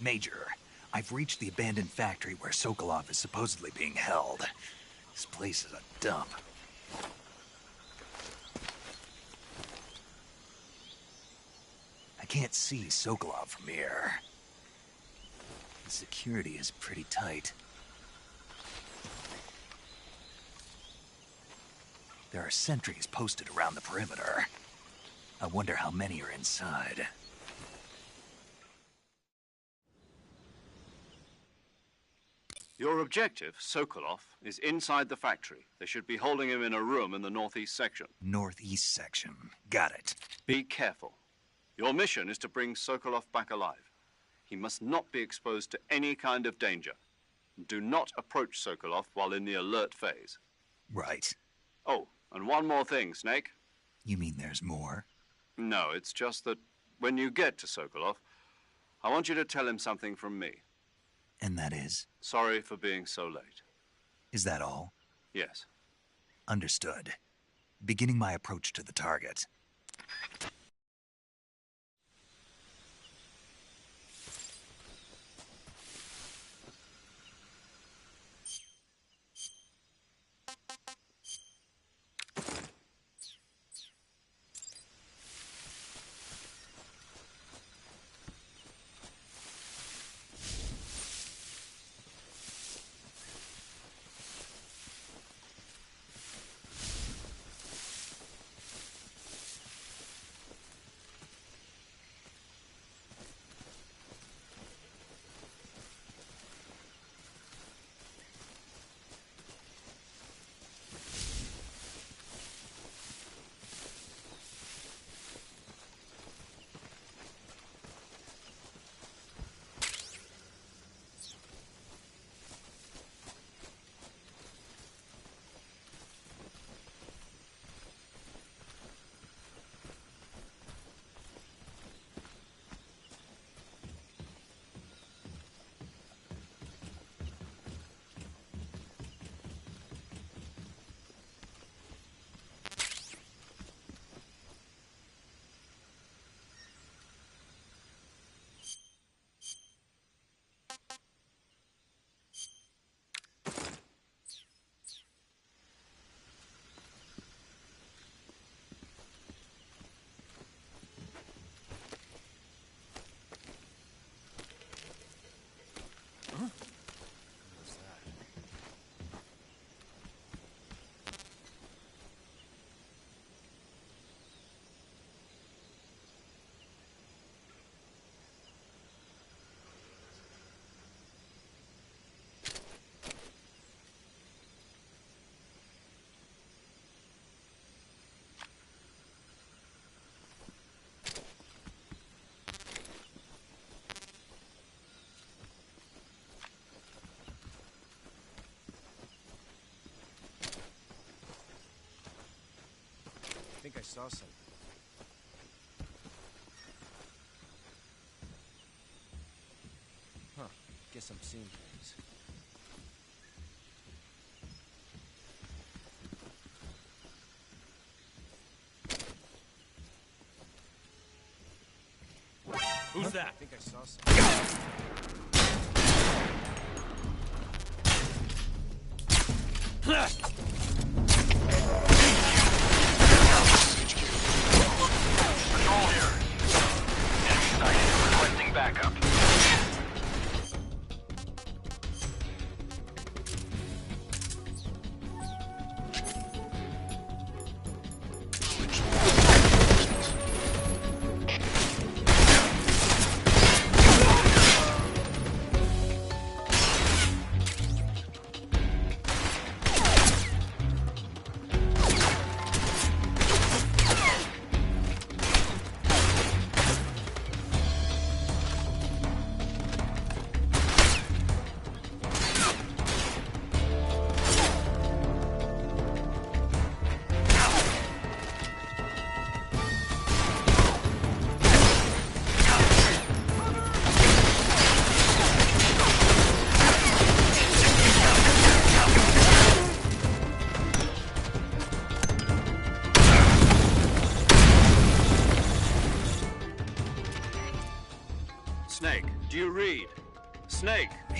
S1: Major, I've reached the abandoned factory where Sokolov is supposedly being held. This place is a dump. I can't see Sokolov from here. The security is pretty tight. There are sentries posted around the perimeter. I wonder how many are inside.
S2: Your objective, Sokolov, is inside the factory. They should be holding him in a room in the northeast section.
S1: Northeast section. Got it.
S2: Be careful. Your mission is to bring Sokolov back alive. He must not be exposed to any kind of danger. Do not approach Sokolov while in the alert phase.
S1: Right.
S2: Oh, and one more thing, Snake.
S1: You mean there's more?
S2: No, it's just that when you get to Sokolov, I want you to tell him something from me.
S1: And that is?
S2: Sorry for being so late.
S1: Is that all?
S2: Yes.
S1: Understood. Beginning my approach to the target.
S10: I think I saw something. Huh. Guess I'm seeing things. Who's that? I think I saw something.
S8: Patrol here. Enemy sighted. Requesting backup.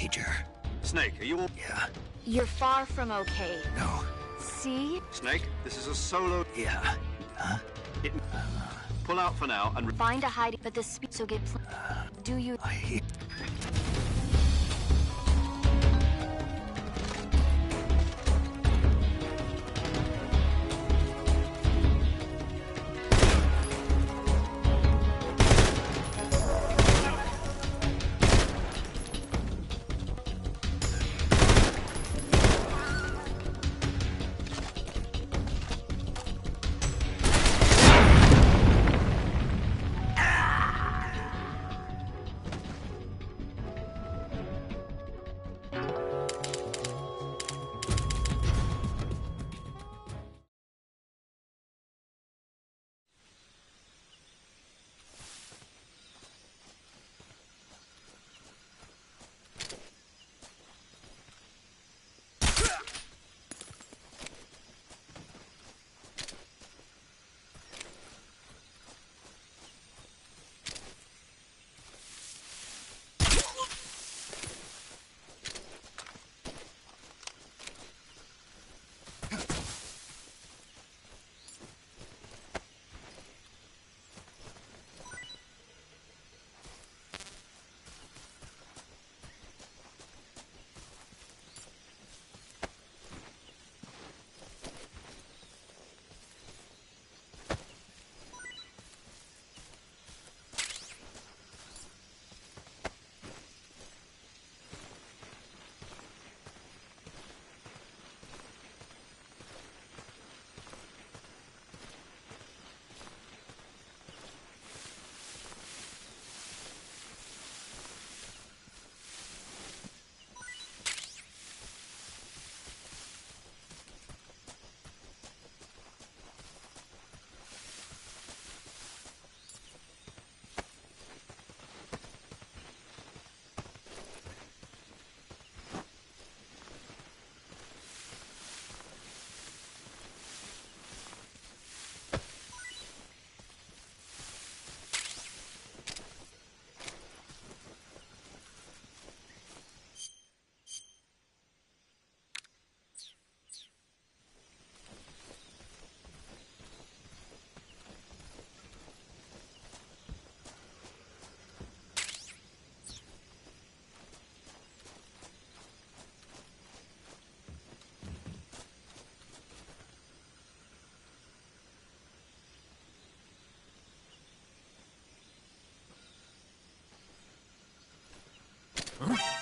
S1: Major.
S2: Snake, are you all...
S1: Yeah.
S6: You're far from okay.
S1: No.
S6: See?
S2: Snake, this is a solo...
S1: Yeah. Huh?
S2: Pull out for now and...
S6: Find a hiding, but the speed so get... Do you...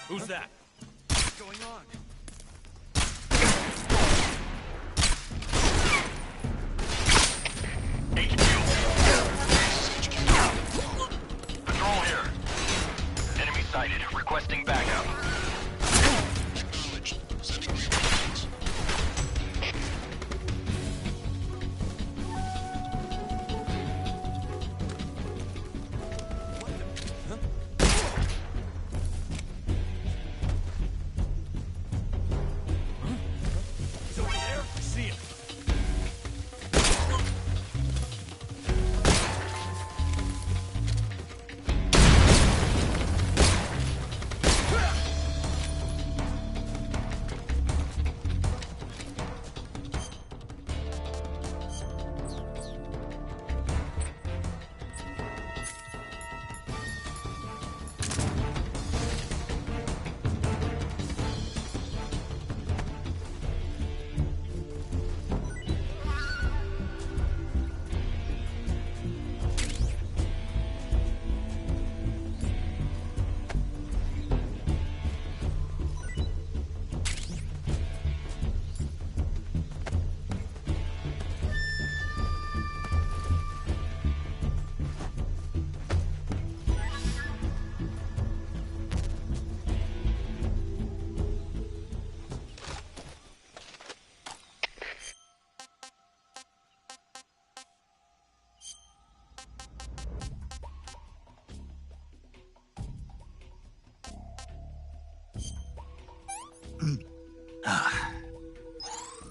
S10: Who's that? What's going on?
S8: Patrol here. Enemy sighted. Requesting backup.
S9: Acknowledged. Sending reinforcements.
S10: He's over there. I see him.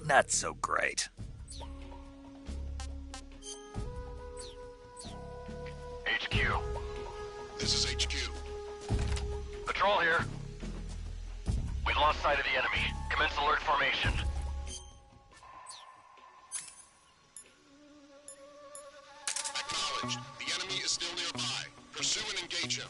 S1: Not so great.
S8: HQ.
S9: This is HQ.
S8: Patrol here. lost sight of the enemy. Commence alert formation.
S9: Acknowledged. The enemy is still nearby. Pursue and engage him.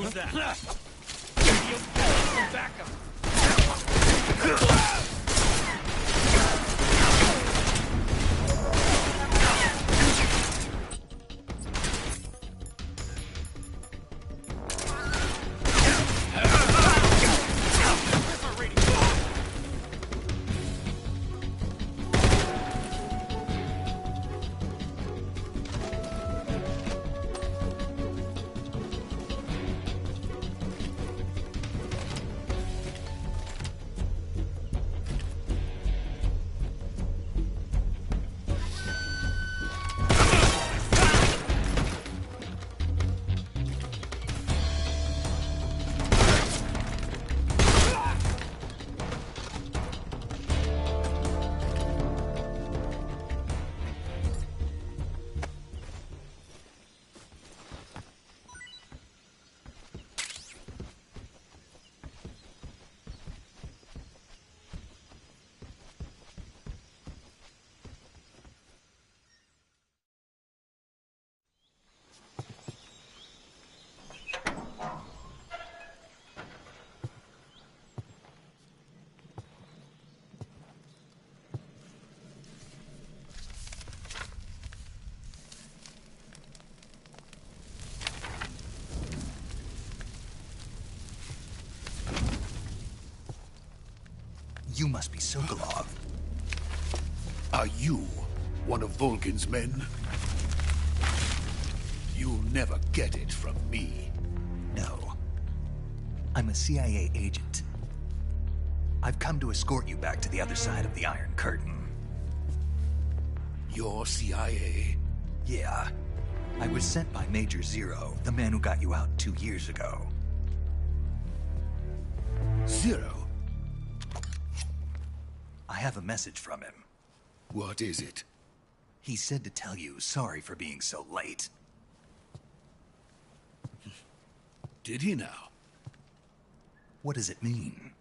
S10: Who's that? Radio some backup.
S1: You must be Sokolov.
S11: Are you one of Volgin's men? You'll never get it from me.
S1: No. I'm a CIA agent. I've come to escort you back to the other side of the Iron Curtain.
S11: You're CIA?
S1: Yeah. I was sent by Major Zero, the man who got you out 2 years ago.
S11: Zero?
S1: I have a message from him.
S11: What is it?
S1: He said to tell you sorry for being so late.
S11: Did he now?
S1: What does it mean?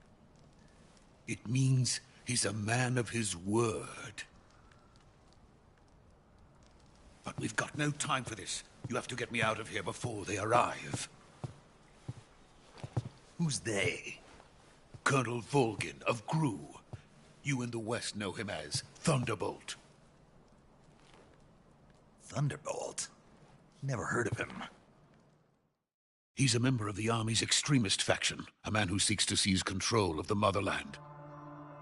S11: It means he's a man of his word. But we've got no time for this. You have to get me out of here before they arrive.
S1: Who's they?
S11: Colonel Volgin of GRU. You in the West know him as Thunderbolt.
S1: Thunderbolt? Never heard of him.
S11: He's a member of the Army's extremist faction, a man who seeks to seize control of the motherland.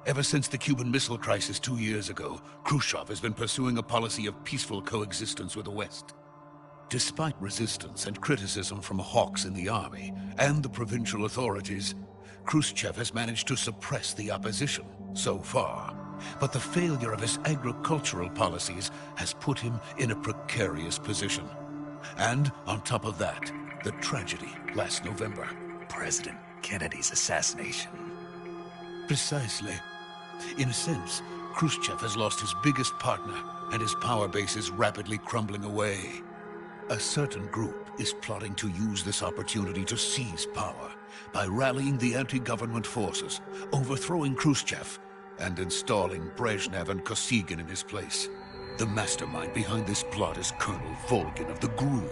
S11: Ever since the Cuban Missile Crisis 2 years ago, Khrushchev has been pursuing a policy of peaceful coexistence with the West. Despite resistance and criticism from hawks in the Army and the provincial authorities, Khrushchev has managed to suppress the opposition, so far. But the failure of his agricultural policies has put him in a precarious position. And on top of that, the tragedy last November.
S1: President Kennedy's assassination.
S11: Precisely. In a sense, Khrushchev has lost his biggest partner, and his power base is rapidly crumbling away. A certain group is plotting to use this opportunity to seize power by rallying the anti-government forces, overthrowing Khrushchev, and installing Brezhnev and Kosygin in his place. The mastermind behind this plot is Colonel Volgin of the GRU.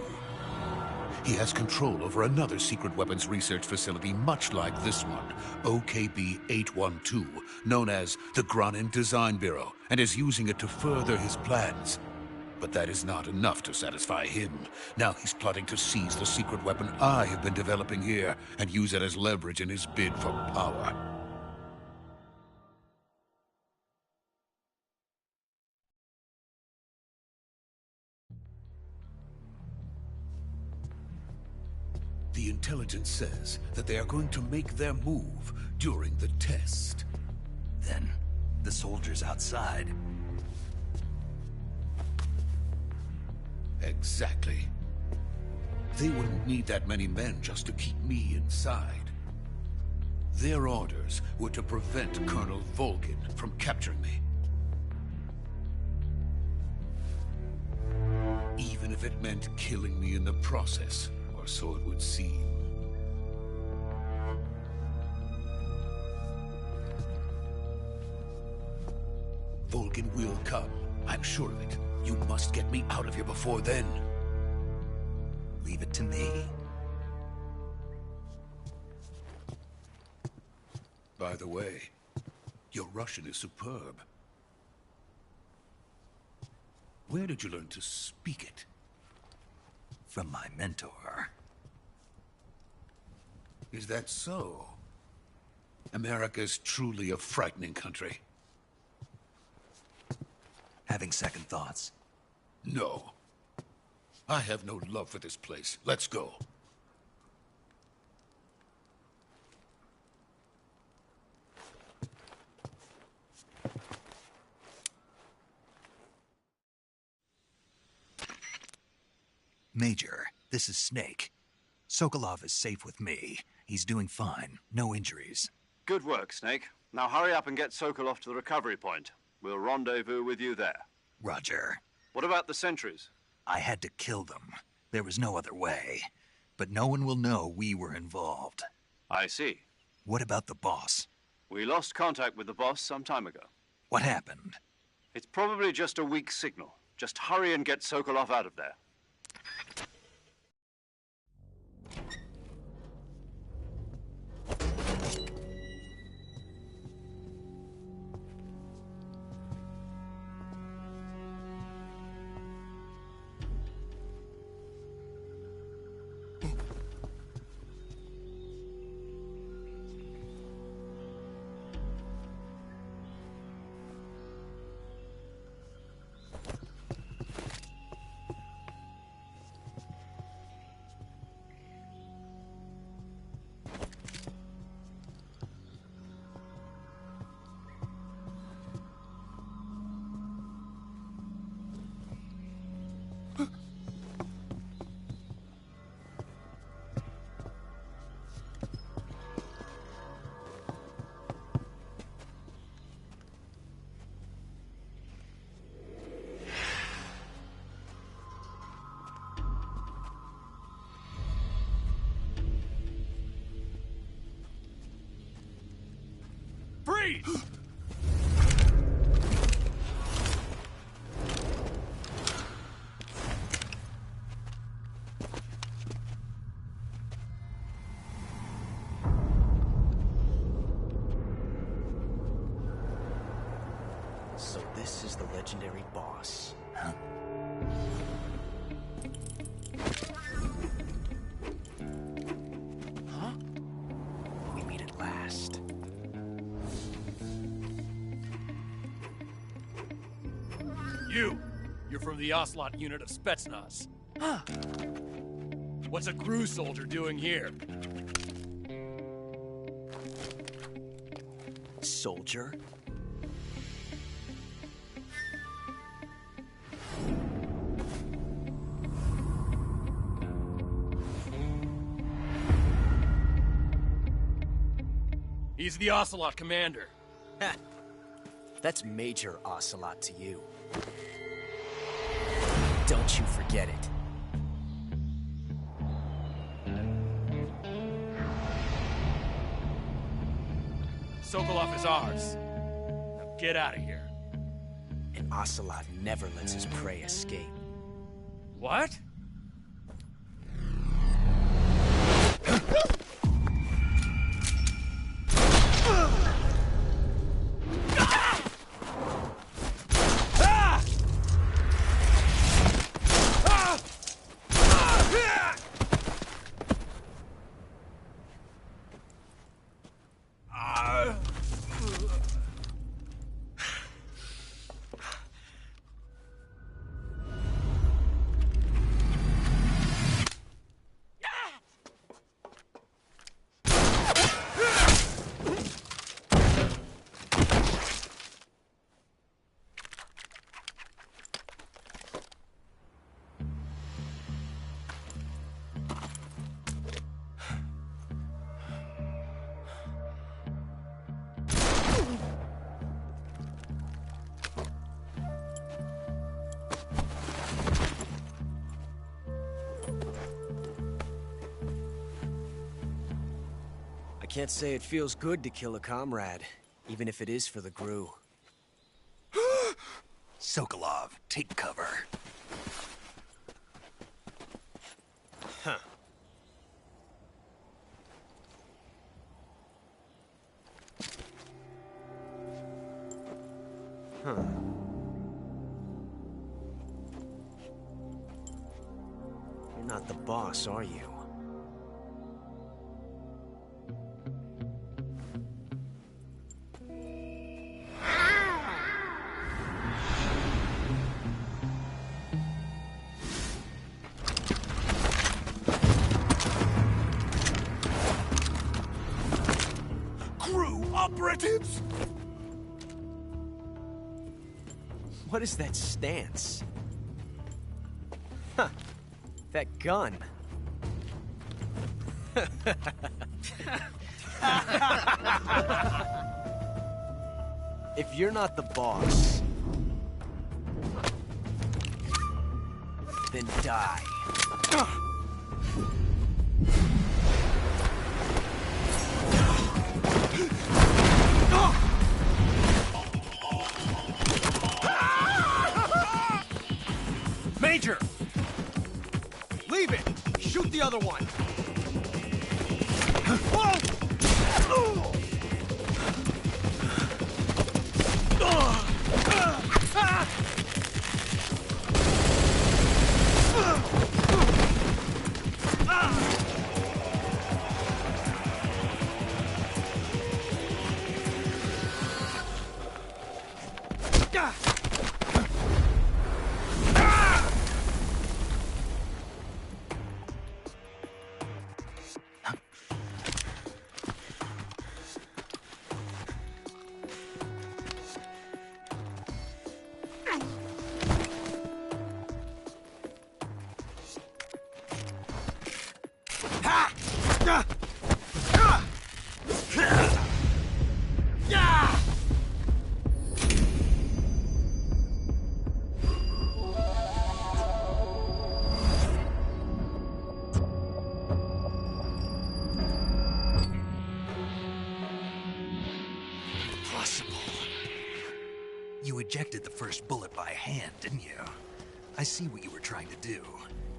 S11: He has control over another secret weapons research facility much like this one, OKB-812, known as the Granin Design Bureau, and is using it to further his plans. But that is not enough to satisfy him. Now he's plotting to seize the secret weapon I have been developing here and use it as leverage in his bid for power. The intelligence says that they are going to make their move during the test.
S1: Then, the soldiers outside.
S11: Exactly. They wouldn't need that many men just to keep me inside. Their orders were to prevent Colonel Volgin from capturing me. Even if it meant killing me in the process, or so it would seem. Volgin will come. I'm sure of it. You must get me out of here before then.
S1: Leave it to me.
S11: By the way, your Russian is superb. Where did you learn to speak it?
S1: From my mentor.
S11: Is that so? America's truly a frightening country.
S1: Having second thoughts?
S11: No. I have no love for this place. Let's go.
S1: Major, this is Snake. Sokolov is safe with me. He's doing fine. No injuries.
S2: Good work, Snake. Now hurry up and get Sokolov to the recovery point. We'll rendezvous with you there.
S1: Roger.
S2: What about the sentries?
S1: I had to kill them. There was no other way. But no one will know we were involved.
S2: I see.
S1: What about the boss?
S2: We lost contact with the boss some time ago.
S1: What happened?
S2: It's probably just a weak signal. Just hurry and get Sokolov out of there.
S10: Freeze!
S12: So this is the legendary boss.
S1: Huh?
S12: Huh? We meet at last.
S10: You're from the Ocelot unit of Spetsnaz. Huh. What's a crew soldier doing here?
S12: Soldier?
S10: He's the Ocelot commander.
S12: Ha! That's Major Ocelot to you. Don't you forget it.
S10: Sokolov is ours. Now get out of here.
S12: And Ocelot never lets his prey escape.
S10: What?
S12: I can't say it feels good to kill a comrade, even if it is for the GRU.
S1: Sokolov, take cover.
S12: Huh. Huh. You're not the boss, are you?
S11: Operatives?
S12: What is that stance? Huh. That gun. If you're not the boss, then die.
S13: Major! Leave it! Shoot the other one! Whoa!
S1: You ejected the first bullet by hand, didn't you? I see what you were trying to do.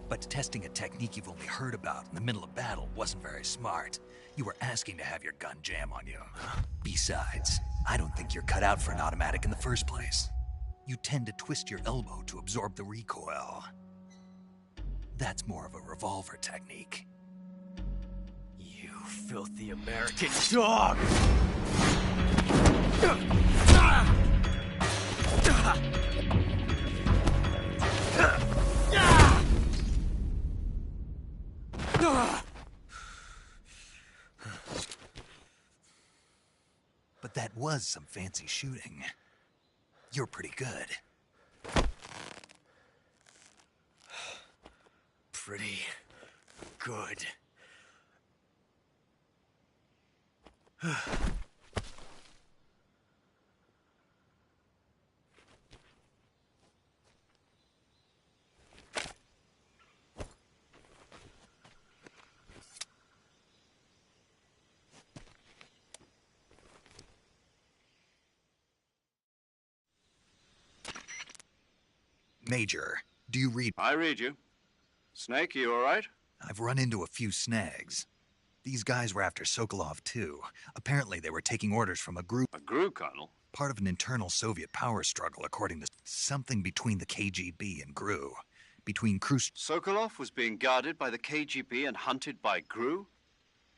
S1: But testing a technique you've only heard about in the middle of battle wasn't very smart. You were asking to have your gun jam on you. Besides, I don't think you're cut out for an automatic in the first place. You tend to twist your elbow to absorb the recoil. That's more of a revolver technique.
S12: You filthy American dog!
S1: But that was some fancy shooting. You're pretty good.
S12: Pretty good.
S1: Major, do you read?
S2: I read you. Snake, you all right?
S1: I've run into a few snags. These guys were after Sokolov, too. Apparently, they were taking orders from a group.
S2: A GRU, Colonel?
S1: Part of an internal Soviet power struggle, according to something between the KGB and GRU. Between Khrushchev.
S2: Sokolov was being guarded by the KGB and hunted by GRU?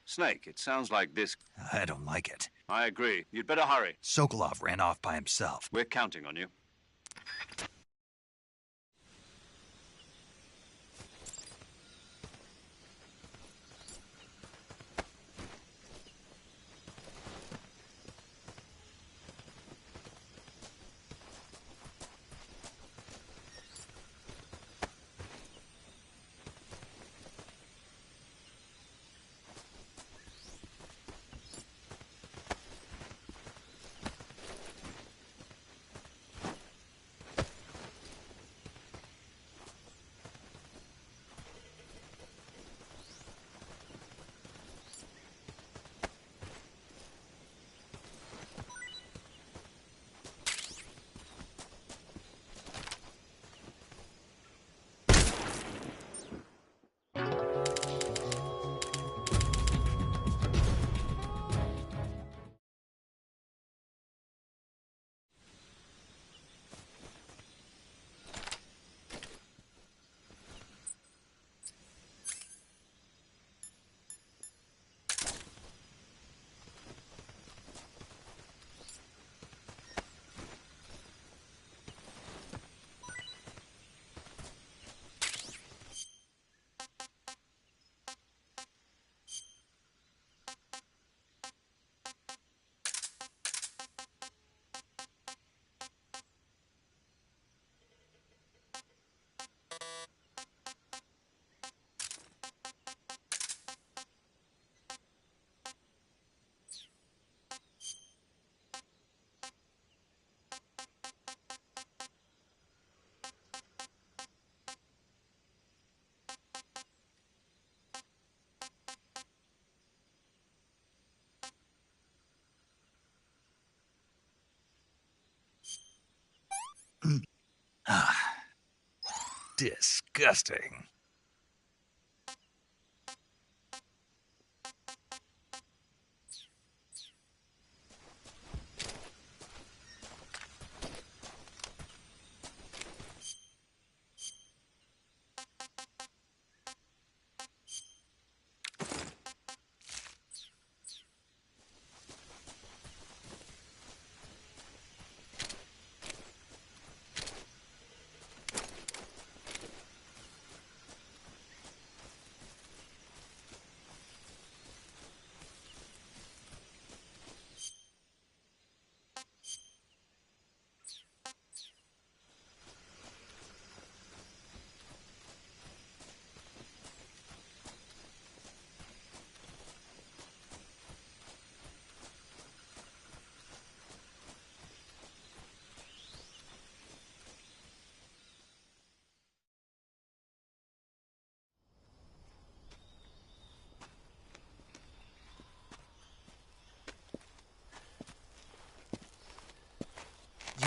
S2: Snake, it sounds like this.
S1: I don't like it.
S2: I agree. You'd better hurry.
S1: Sokolov ran off by himself.
S2: We're counting on you.
S1: Disgusting.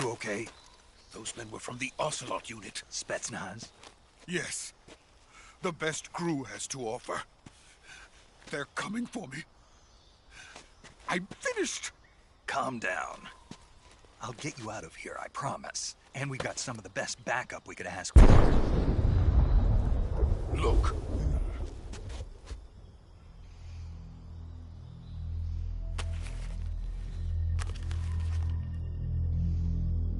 S11: You okay? Those men were from the Ocelot unit.
S1: Spetsnaz?
S11: Yes. The best crew has to offer. They're coming for me. I'm finished.
S1: Calm down. I'll get you out of here, I promise. And we've got some of the best backup we could ask for.
S11: Look.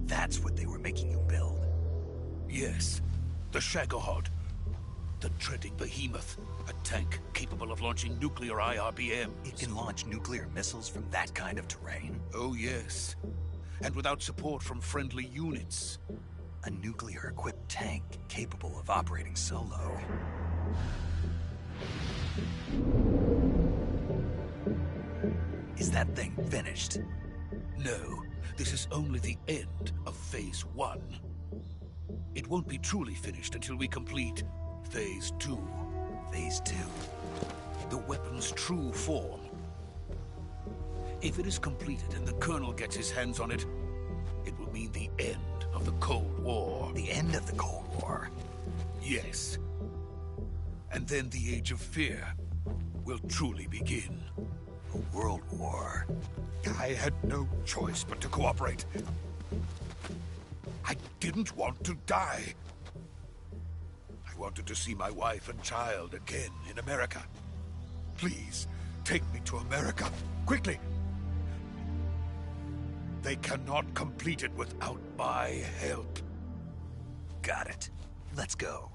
S1: That's what they were making you build?
S11: Yes. The Shagohod. The treading behemoth. A tank capable of launching nuclear IRBMs.
S1: It can launch nuclear missiles from that kind of terrain?
S11: Oh, yes. And without support from friendly units.
S1: A nuclear-equipped tank capable of operating solo. Is that thing finished?
S11: No. This is only the end of Phase 1. It won't be truly finished until we complete Phase 2.
S1: Phase 2?
S11: The weapon's true form. If it is completed and the Colonel gets his hands on it, it will mean the end of the Cold War.
S1: The end of the Cold War?
S11: Yes. And then the Age of Fear will truly begin.
S1: A world war?
S11: I had no choice but to cooperate. I didn't want to die. I wanted to see my wife and child again in America. Please, take me to America, quickly. They cannot complete it without my help.
S1: Got it. Let's go.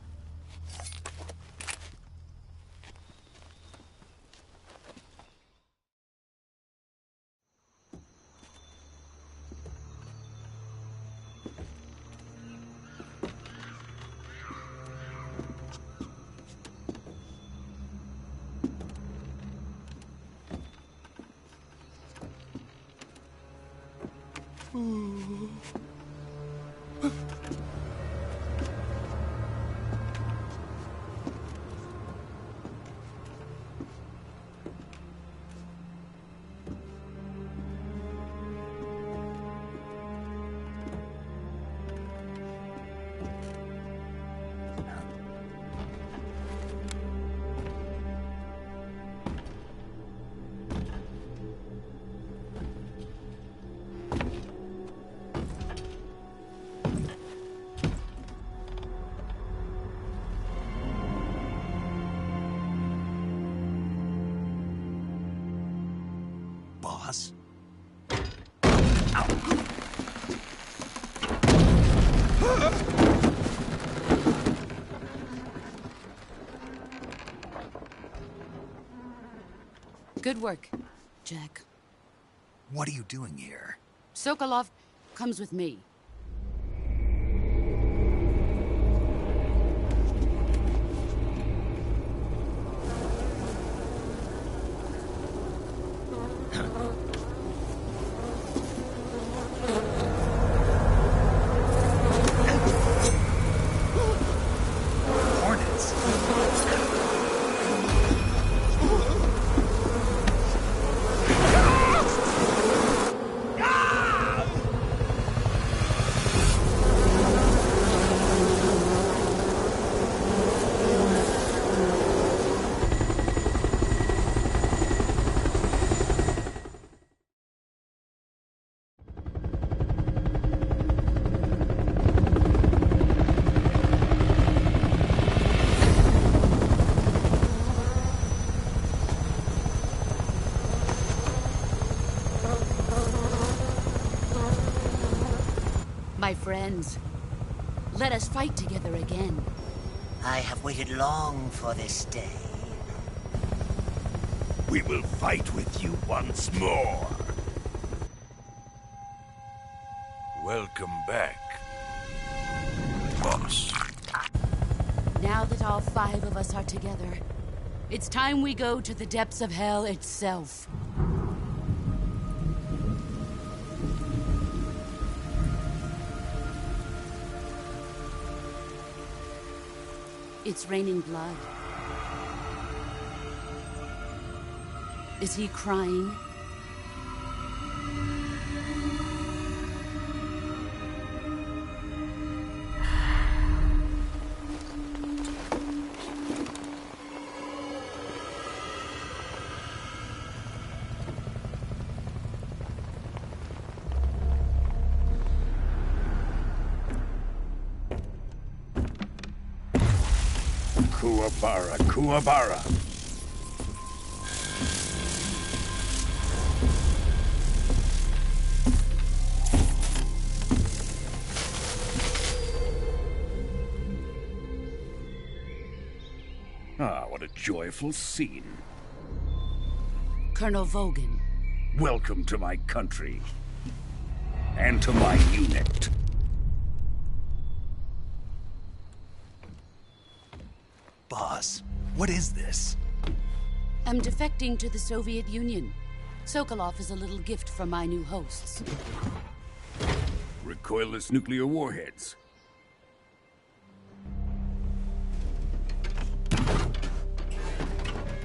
S1: Boss?
S7: Good work, Jack.
S1: What are you doing here?
S7: Sokolov comes with me. ends. Let us fight together again.
S14: I have waited long for this day.
S11: We will fight with you once more. Welcome back, boss.
S7: Now that all 5 of us are together, it's time we go to the depths of hell itself. It's raining blood. Is he crying?
S11: Kuwabara, Kuwabara. Ah, what a joyful scene.
S7: Colonel Vogan.
S11: Welcome to my country. And to my unit.
S1: Boss, what is this?
S7: I'm defecting to the Soviet Union. Sokolov is a little gift from my new hosts.
S11: Recoilless nuclear warheads.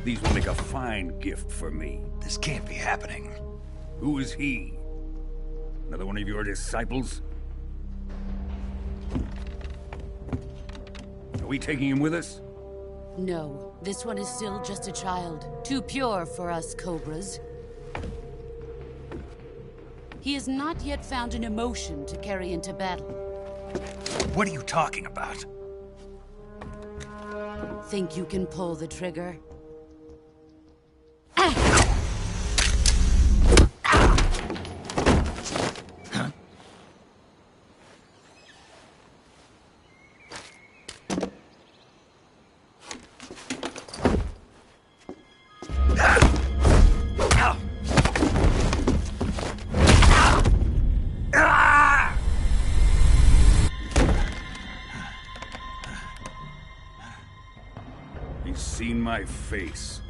S11: These will make a fine gift for me.
S1: This can't be happening.
S11: Who is he? Another one of your disciples? Are we taking him with us?
S7: No, this one is still just a child. Too pure for us Cobras. He has not yet found an emotion to carry into battle.
S1: What are you talking about?
S7: Think you can pull the trigger?
S11: He's seen my face.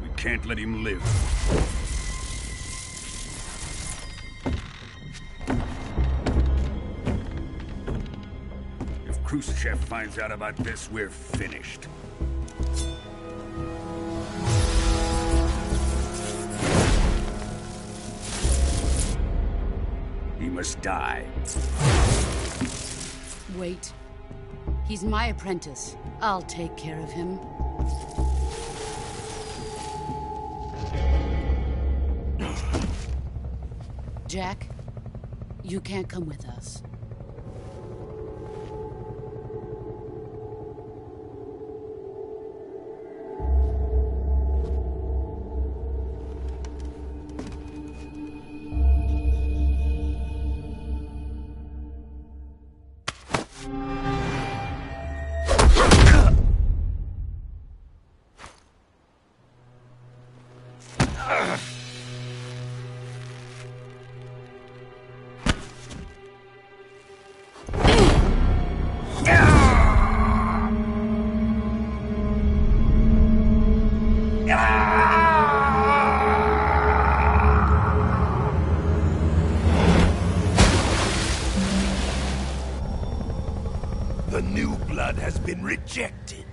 S11: We can't let him live. If Khrushchev finds out about this, we're finished. He must die.
S7: Wait. He's my apprentice. I'll take care of him. Jack, you can't come with us.
S11: The new blood has been rejected.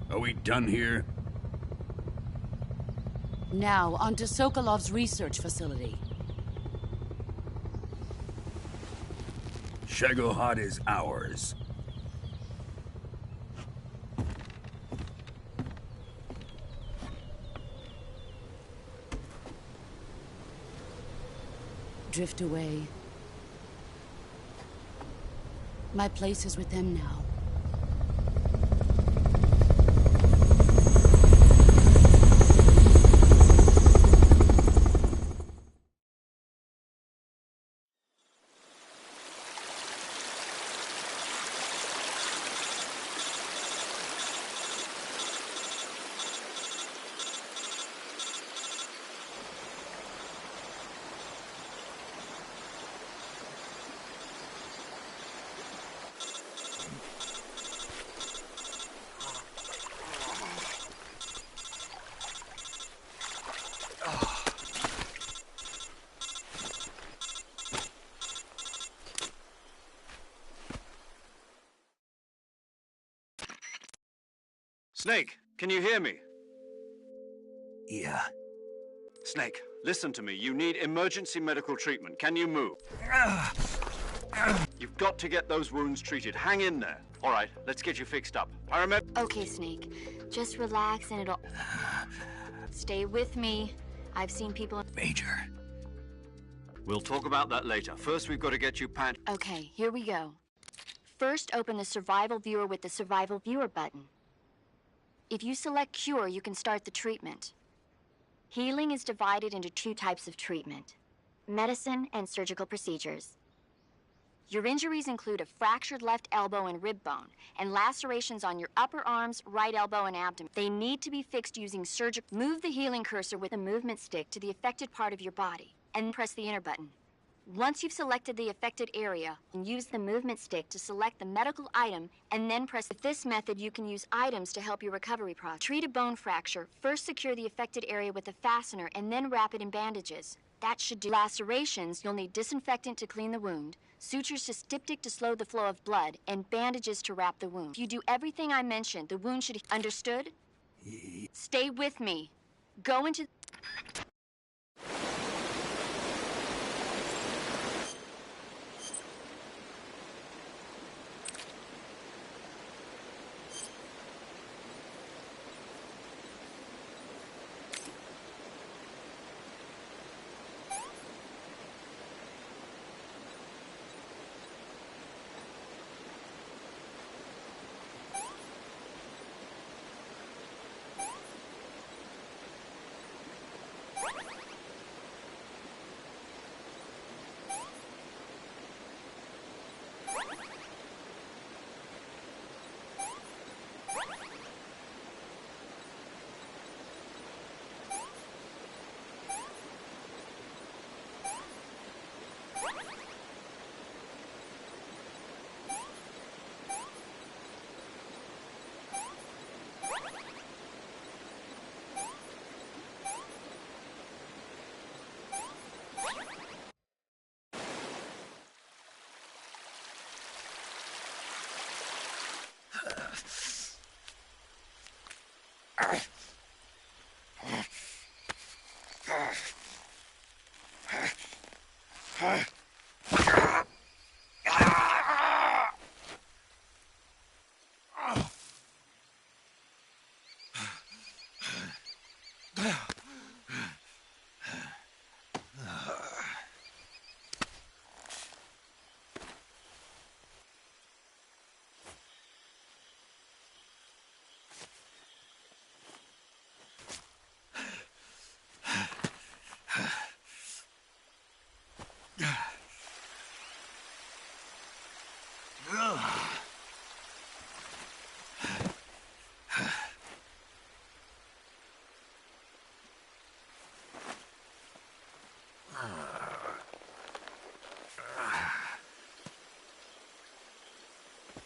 S11: Are we done here?
S7: Now, onto Sokolov's research facility.
S11: Shagohod is ours.
S7: Drift away. My place is with them now.
S2: Snake, can you hear me?
S1: Yeah.
S2: Snake, listen to me. You need emergency medical treatment. Can you move? You've got to get those wounds treated. Hang in there. All right, let's get you fixed up.
S6: Okay, Snake. Just relax and it'll... Stay with me. I've seen people...
S1: Major.
S2: We'll talk about that later. First, we've got to get you pat...
S6: Okay, here we go. First, open the Survival Viewer with the Survival Viewer button. If you select Cure, you can start the treatment. Healing is divided into 2 types of treatment: medicine and surgical procedures. Your injuries include a fractured left elbow and rib bone, and lacerations on your upper arms, right elbow, and abdomen. They need to be fixed using surgical... Move the healing cursor with a movement stick to the affected part of your body, and press the enter button. Once you've selected the affected area, use the movement stick to select the medical item, and then press. With this method, you can use items to help your recovery process. Treat a bone fracture. First secure the affected area with a fastener, and then wrap it in bandages. That should do. Lacerations, you'll need disinfectant to clean the wound, sutures to styptic to slow the flow of blood, and bandages to wrap the wound. If you do everything I mentioned, the wound should... Understood? Stay with me. Go into...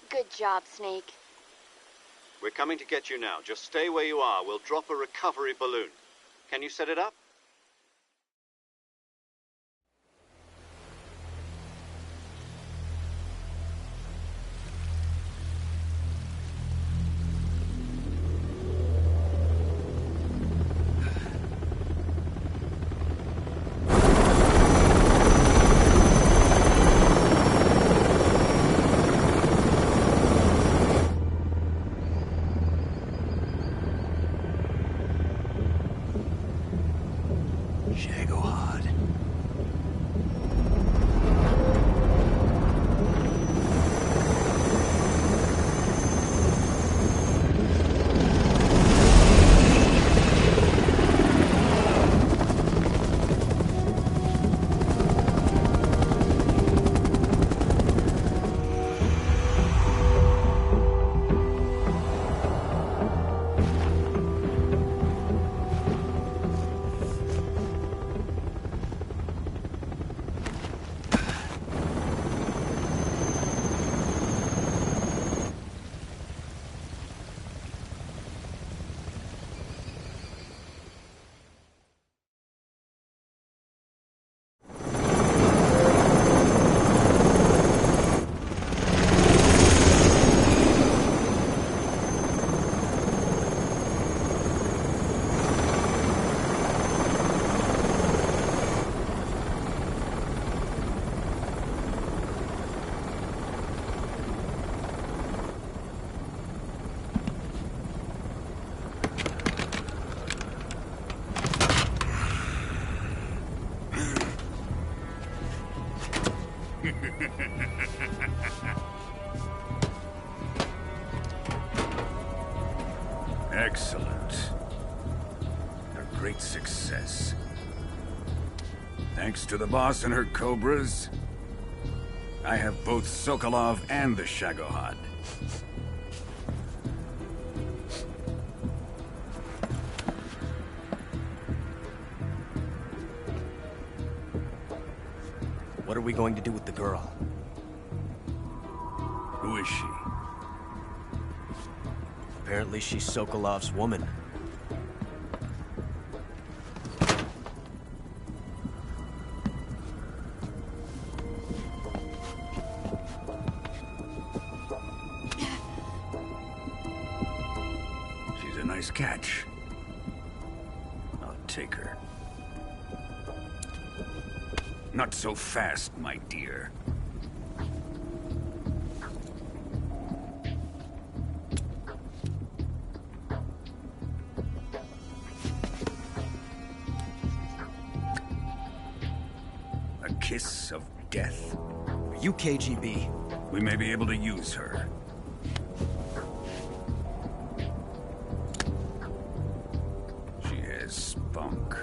S6: Good job, Snake.
S2: We're coming to get you now. Just stay where you are. We'll drop a recovery balloon. Can you set it up?
S15: Excellent. A great success. Thanks to the boss and her cobras, I have both Sokolov and the Shagohod.
S12: What are we going to do with the girl?
S15: Who is she?
S12: Apparently she's Sokolov's woman.
S15: She's a nice catch. I'll take her. Not so fast, my dear. A kiss of death?
S12: Are you KGB?
S15: We may be able to use her. She has spunk.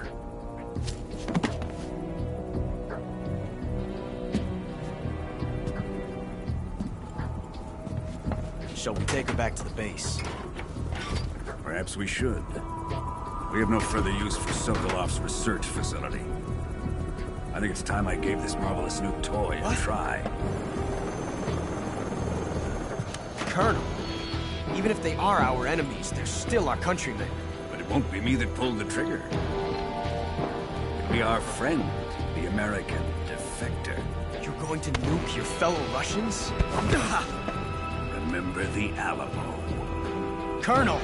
S12: Shall we take her back to the base?
S15: Perhaps we should. We have no further use for Sokolov's research facility. I think it's time I gave this marvelous new toy a try.
S12: Colonel, even if they are our enemies, they're still our countrymen.
S15: But it won't be me that pulled the trigger. It'll be our friend, the American defector.
S12: You're going to nuke your fellow Russians?
S15: Remember the Alamo.
S12: Colonel!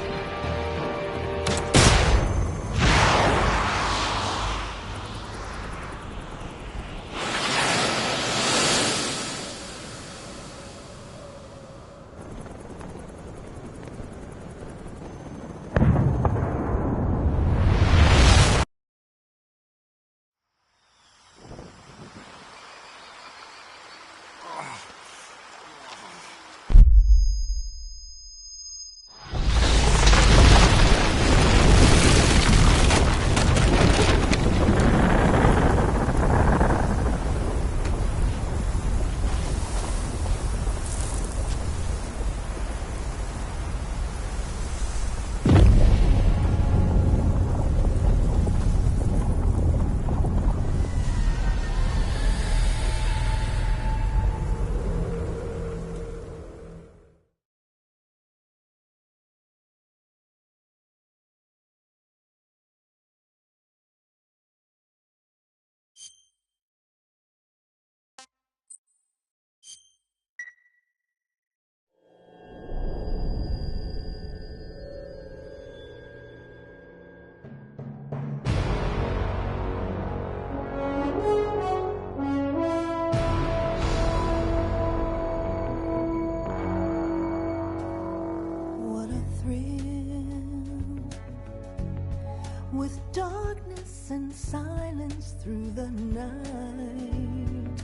S16: With darkness and silence through the night,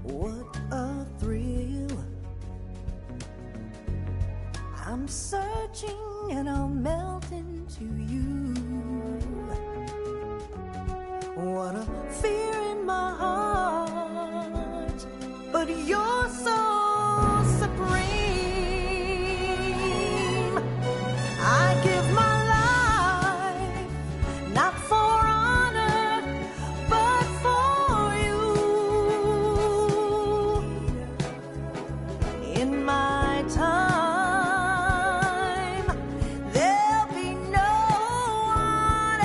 S16: what a thrill. I'm searching and I'll melt into you. What a fear in my heart, but you're so supreme. I give my not for honor, but for you. In my time, there'll be no one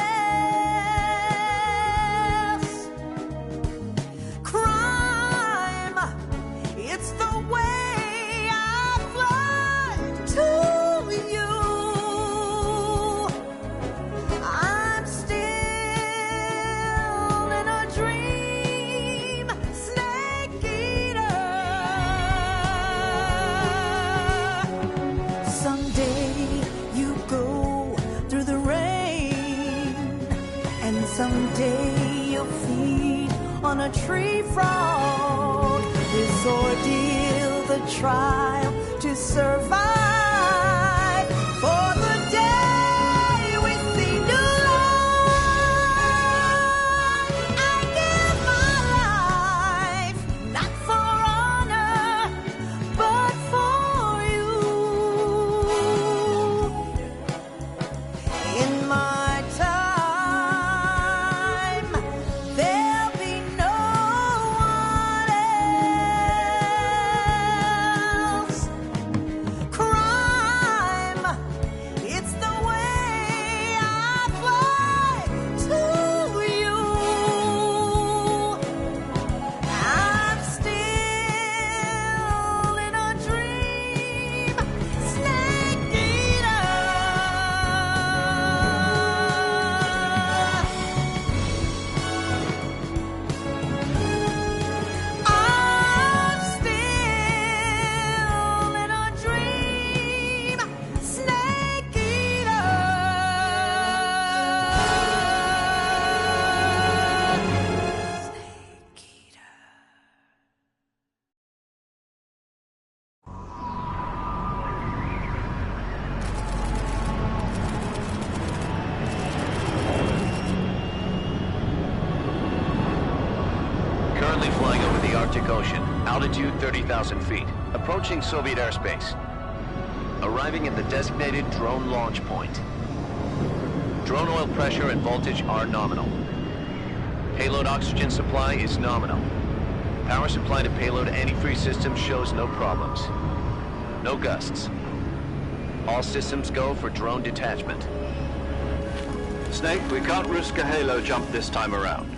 S16: else. Crime, it's the way I fly to you. Someday you'll feed on a tree frog. This ordeal, the trial to survive for the day.
S17: Atlantic Ocean. Altitude 30,000 feet. Approaching Soviet airspace. Arriving at the designated drone launch point. Drone oil pressure and voltage are nominal. Payload oxygen supply is nominal. Power supply to payload antifreeze system shows no problems. No gusts. All systems go for drone detachment.
S2: Snake, we can't risk a halo jump this time around.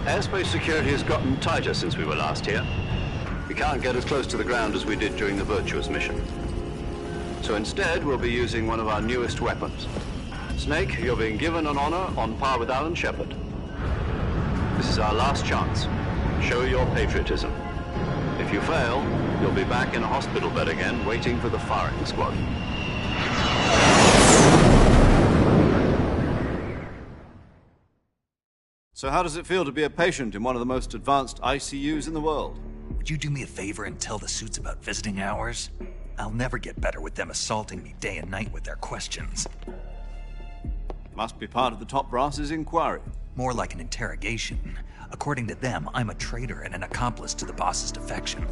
S2: Airspace security has gotten tighter since we were last here. We can't get as close to the ground as we did during the Virtuous mission. So instead, we'll be using one of our newest weapons. Snake, you're being given an honor on par with Alan Shepard. This is our last chance. Show your patriotism. If you fail, you'll be back in a hospital bed again, waiting for the firing squad. So how does it feel to be a patient in one of the most advanced ICUs in the world?
S1: Would you do me a favor and tell the suits about visiting hours? I'll never get better with them assaulting me day and night with their questions.
S2: Must be part of the top brass's inquiry.
S1: More like an interrogation. According to them, I'm a traitor and an accomplice to the boss's defection.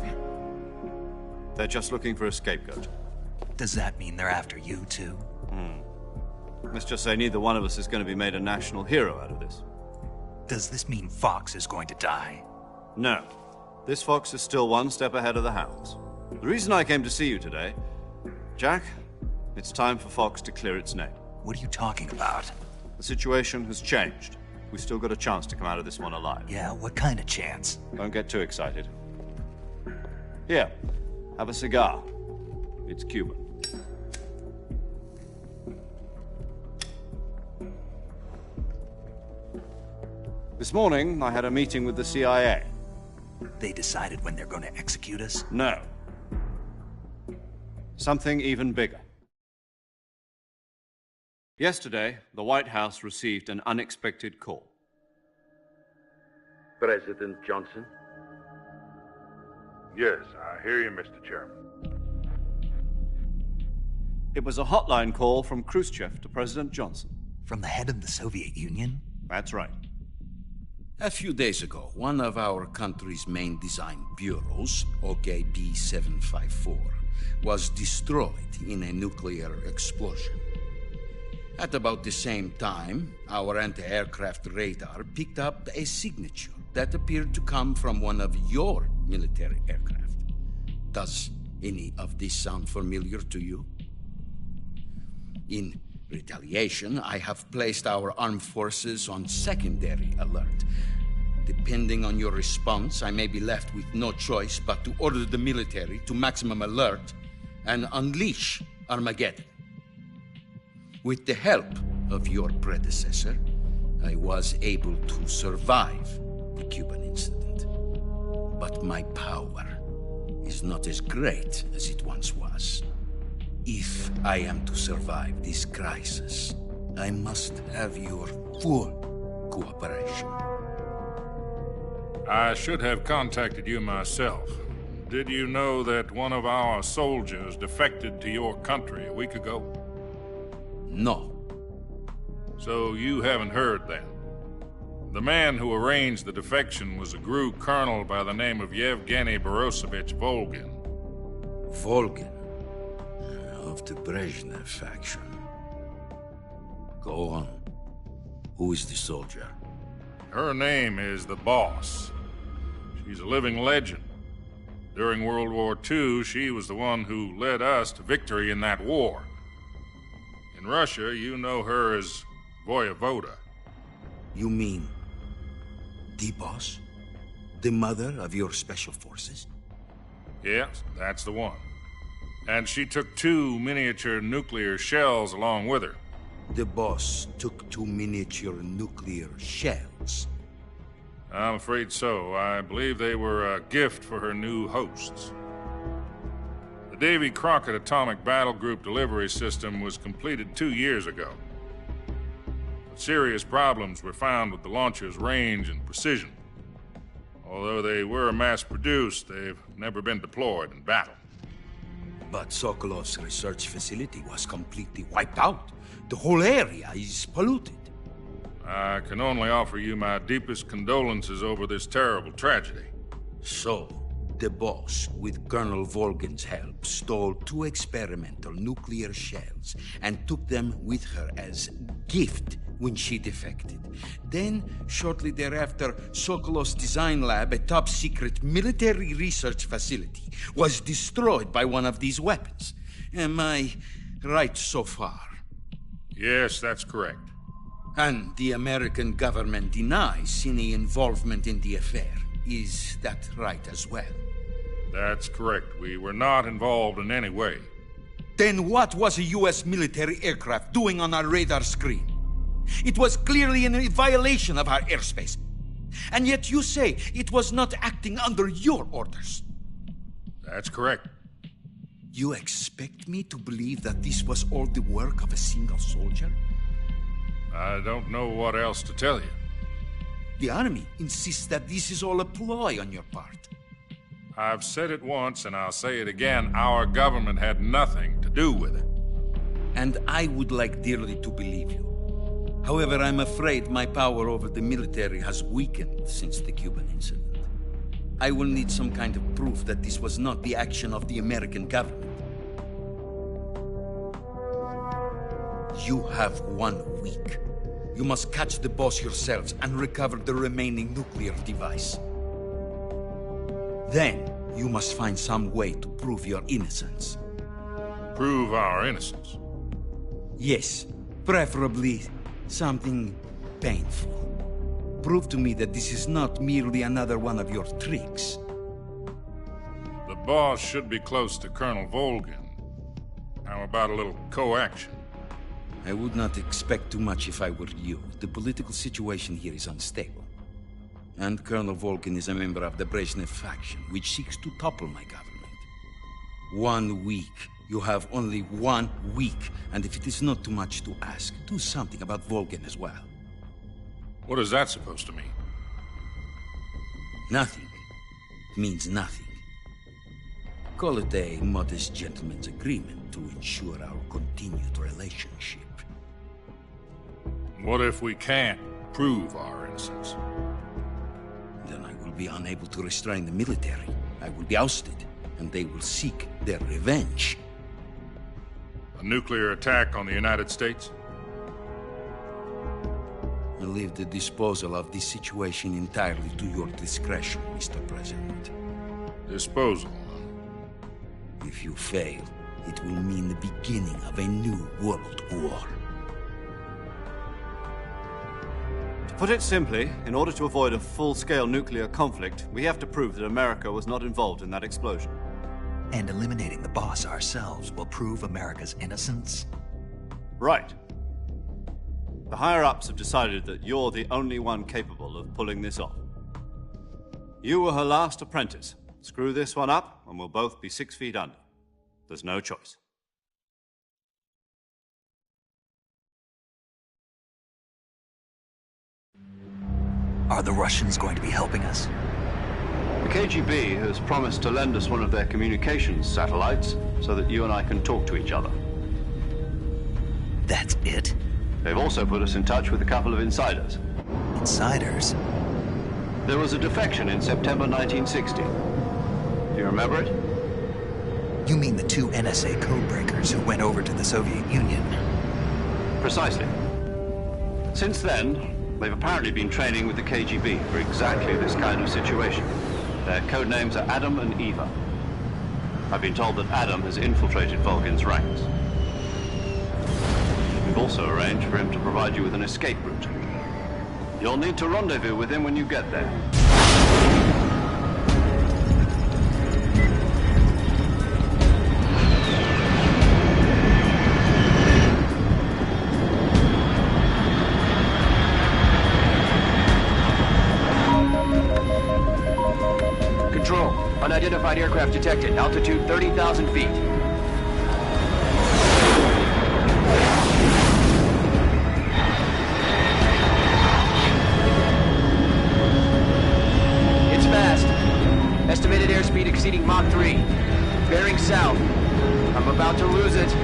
S2: They're just looking for a scapegoat.
S1: Does that mean they're after you, too?
S2: Let's just say neither one of us is going to be made a national hero out of this.
S1: Does this mean Fox is going to die?
S2: No. This fox is still one step ahead of the hounds. The reason I came to see you today... Jack, it's time for Fox to clear its name.
S1: What are you talking about?
S2: The situation has changed. We've still got a chance to come out of this one alive.
S1: Yeah, what kind of chance?
S2: Don't get too excited. Here, have a cigar. It's Cuban. This morning, I had a meeting with the CIA.
S1: They decided when they're going to execute us?
S2: No. Something even bigger. Yesterday, the White House received an unexpected call.
S18: President Johnson?
S19: Yes, I hear you, Mr. Chairman.
S2: It was a hotline call from Khrushchev to President Johnson.
S1: From the head of the Soviet Union?
S2: That's right.
S11: A few days ago, one of our country's main design bureaus, OK B754, was destroyed in a nuclear explosion. At about the same time, our anti-aircraft radar picked up a signature that appeared to come from one of your military aircraft. Does any of this sound familiar to you? In retaliation, I have placed our armed forces on secondary alert. Depending on your response, I may be left with no choice but to order the military to maximum alert and unleash Armageddon. With the help of your predecessor, I was able to survive the Cuban incident. But my power is not as great as it once was. If I am to survive this crisis, I must have your full cooperation.
S19: I should have contacted you myself. Did you know that one of our soldiers defected to your country a week ago?
S11: No.
S19: So you haven't heard then. The man who arranged the defection was a GRU colonel by the name of Yevgeny Borosovich Volgin.
S11: Volgin? Of the Brezhnev faction. Go on. Who is the soldier?
S19: Her name is the Boss. She's a living legend. During World War II, she was the one who led us to victory in that war. In Russia, you know her as Voyevoda.
S11: You mean the Boss? The mother of your special forces?
S19: Yes, that's the one. And she took 2 miniature nuclear shells along with her.
S11: The Boss took 2 miniature nuclear shells?
S19: I'm afraid so. I believe they were a gift for her new hosts. The Davy Crockett Atomic Battle Group delivery system was completed 2 years ago. But serious problems were found with the launcher's range and precision. Although they were mass-produced, they've never been deployed in battle.
S11: But Sokolov's research facility was completely wiped out. The whole area is polluted.
S19: I can only offer you my deepest condolences over this terrible tragedy.
S11: So, The boss, with Colonel Volgin's help, stole 2 experimental nuclear shells and took them with her as gift when she defected. Then, shortly thereafter, Sokolov's design lab, a top-secret military research facility, was destroyed by one of these weapons. Am I right so far?
S19: Yes, that's correct.
S11: And the American government denies any involvement in the affair. Is that right as well?
S19: That's correct. We were not involved in any way.
S11: Then what was a U.S. military aircraft doing on our radar screen? It was clearly in a violation of our airspace. And yet you say it was not acting under your orders.
S19: That's correct.
S11: You expect me to believe that this was all the work of a single soldier?
S19: I don't know what else to tell you.
S11: The army insists that this is all a ploy on your part.
S19: I've said it once, and I'll say it again. Our government had nothing to do with it.
S11: And I would like dearly to believe you. However, I'm afraid my power over the military has weakened since the Cuban incident. I will need some kind of proof that this was not the action of the American government. You have 1 week. You must catch the boss yourselves and recover the remaining nuclear device. Then, you must find some way to prove your innocence.
S19: Prove our innocence?
S11: Yes, preferably something painful. Prove to me that this is not merely another one of your tricks.
S19: The boss should be close to Colonel Volgin. How about a little coaction?
S11: I would not expect too much if I were you. The political situation here is unstable. And Colonel Volgin is a member of the Brezhnev faction, which seeks to topple my government. 1 week. You have only 1 week. And if it is not too much to ask, do something about Volgin as well.
S19: What is that supposed to mean?
S11: Nothing. It means nothing. Call it a modest gentleman's agreement to ensure our continued relationship.
S19: What if we can't prove our innocence?
S11: Then I will be unable to restrain the military. I will be ousted, and they will seek their revenge.
S19: A nuclear attack on the United States?
S11: I leave the disposal of this situation entirely to your discretion, Mr. President.
S19: Disposal?
S11: If you fail, it will mean the beginning of a new world war.
S2: To put it simply, in order to avoid a full-scale nuclear conflict, we have to prove that America was not involved in that explosion.
S1: And eliminating the boss ourselves will prove America's innocence?
S2: Right. The higher-ups have decided that you're the only one capable of pulling this off. You were her last apprentice. Screw this one up, and we'll both be 6 feet under. There's no choice.
S1: Are the Russians going to be helping us?
S2: The KGB has promised to lend us one of their communications satellites so that you and I can talk to each other.
S1: That's it?
S2: They've also put us in touch with a couple of insiders.
S1: Insiders?
S2: There was a defection in September 1960. Do you remember it?
S1: You mean the 2 NSA codebreakers who went over to the Soviet Union?
S2: Precisely. Since then, they've apparently been training with the KGB for exactly this kind of situation. Their code names are Adam and Eva. I've been told that Adam has infiltrated Volgin's ranks. We've also arranged for him to provide you with an escape route. You'll need to rendezvous with him when you get there.
S3: Control, unidentified aircraft detected. Altitude 30,000 feet. It's fast. Estimated airspeed exceeding Mach 3. Bearing south. I'm about to lose it.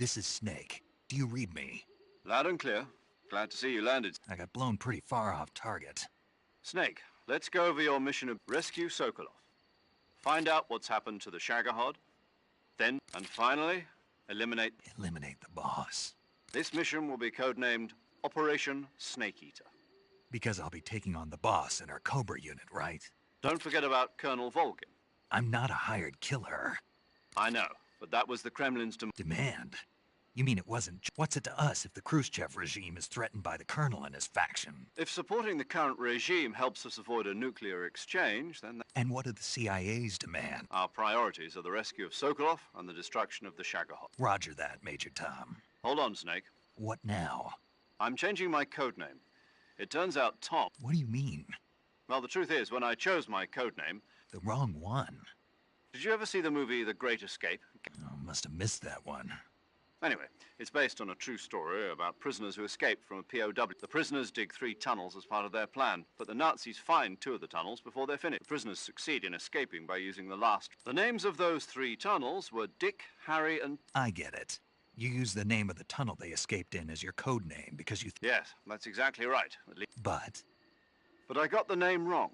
S1: This is Snake. Do you read me?
S2: Loud and clear. Glad to see you landed.
S1: I got blown pretty far off target.
S2: Snake, let's go over your mission of rescue Sokolov. Find out what's happened to the Shagohod. Then, and finally, eliminate
S1: the boss.
S2: This mission will be codenamed Operation Snake Eater.
S1: Because I'll be taking on the boss in our Cobra unit, right?
S2: Don't forget about Colonel Volgin.
S1: I'm not a hired killer.
S2: I know, but that was the Kremlin's
S1: demand. You mean it wasn't? What's it to us if the Khrushchev regime is threatened by the Colonel and his faction?
S2: If supporting the current regime helps us avoid a nuclear exchange, then...
S1: And what do the CIA's demand?
S2: Our priorities are the rescue of Sokolov and the destruction of the Shagohod.
S1: Roger that, Major Tom.
S2: Hold on, Snake.
S1: What now?
S2: I'm changing my codename. It turns out Tom...
S1: What do you mean?
S2: Well, the truth is, when I chose my codename...
S1: The wrong one.
S2: Did you ever see the movie The Great Escape?
S1: Oh, must have missed that one.
S2: Anyway, it's based on a true story about prisoners who escaped from a POW. The prisoners dig 3 tunnels as part of their plan, but the Nazis find 2 of the tunnels before they're finished. The prisoners succeed in escaping by using the last. The names of those 3 tunnels were Dick, Harry, and...
S1: I get it. You use the name of the tunnel they escaped in as your code name because you...
S2: Yes, that's exactly right.
S1: But
S2: I got the name wrong.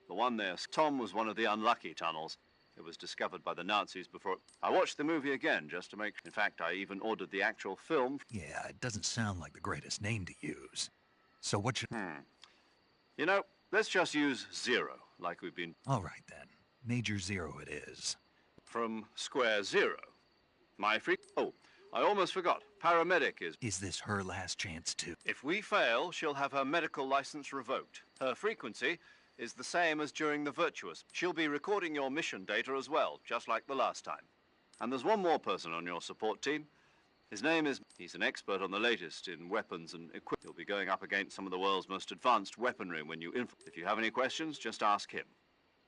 S2: The one there, Tom, was one of the unlucky tunnels. It was discovered by the Nazis before... I watched the movie again just to make... In fact, I even ordered the actual film.
S1: Yeah, it doesn't sound like the greatest name to use. So what should...
S2: You know, let's just use Zero, like we've been...
S1: All right, then. Major Zero it is.
S2: From Square Zero. My free... Oh, I almost forgot. Paramedic is...
S1: Is this her last chance, too?
S2: If we fail, she'll have her medical license revoked. Her frequency is the same as during the Virtuous. She'll be recording your mission data as well, just like the last time. And there's one more person on your support team. His name is... He's an expert on the latest in weapons and equipment. He'll be going up against some of the world's most advanced weaponry when you... If you have any questions, just ask him.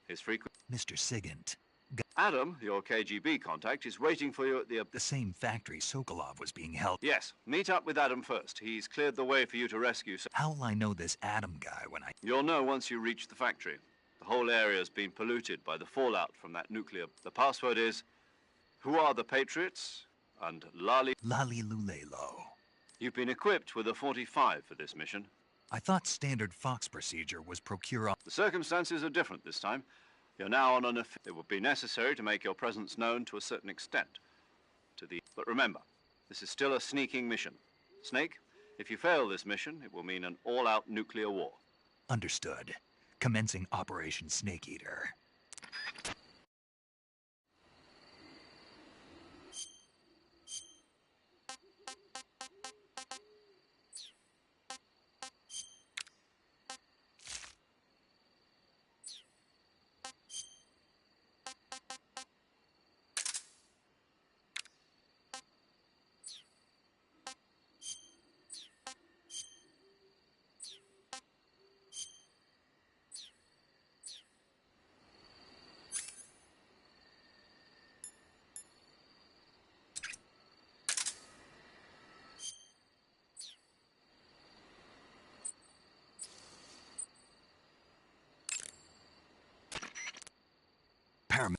S2: His frequency...
S1: Mr. Sigint.
S2: Adam, your KGB contact, is waiting for you at the
S1: same factory Sokolov was being held.
S2: Yes, meet up with Adam first. He's cleared the way for you to rescue...
S1: How will I know this Adam guy when I...
S2: You'll know once you reach the factory. The whole area's been polluted by the fallout from that nuclear... The password is... Who are the Patriots? And Lali
S1: Lulelo.
S2: You've been equipped with a 45 for this mission.
S1: I thought standard Fox procedure was procure...
S2: The circumstances are different this time. You're now on an... It would be necessary to make your presence known to a certain extent. But remember, this is still a sneaking mission. Snake, if you fail this mission, it will mean an all-out nuclear war.
S1: Understood. Commencing Operation Snake Eater.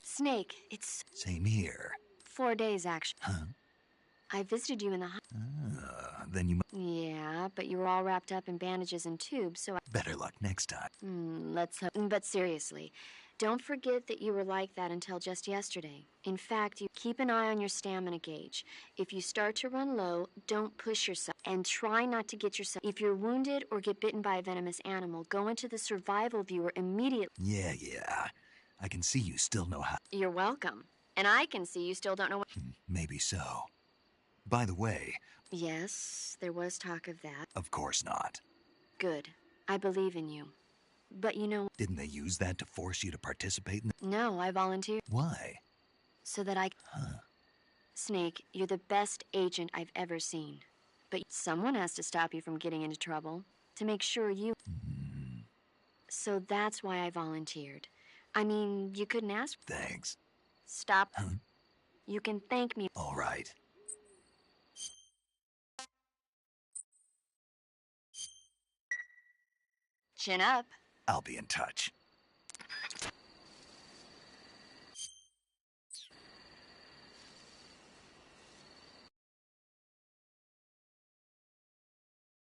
S6: Snake, it's...
S1: Same here.
S6: 4 days, actually.
S1: Huh?
S6: I visited you in the...
S1: Then you...
S6: Yeah, but you were all wrapped up in bandages and tubes, so...
S1: Better luck next time.
S6: Let's hope... But seriously, don't forget that you were like that until just yesterday. In fact, you keep an eye on your stamina gauge. If you start to run low, don't push yourself. And try not to get yourself... If you're wounded or get bitten by a venomous animal, go into the survival viewer immediately.
S1: Yeah. I can see you still know how...
S6: You're welcome. And I can see you still don't know what...
S1: Maybe so. By the way...
S6: Yes, there was talk of that.
S1: Of course not.
S6: Good. I believe in you. But you know...
S1: Didn't they use that to force you to participate in the...
S6: No, I volunteered.
S1: Why?
S6: So that I... Snake, you're the best agent I've ever seen. But someone has to stop you from getting into trouble. To make sure you... So that's why I volunteered. I mean, you couldn't ask...
S1: Thanks.
S6: Stop. You can thank me.
S1: All right.
S6: Chin up.
S1: I'll be in touch.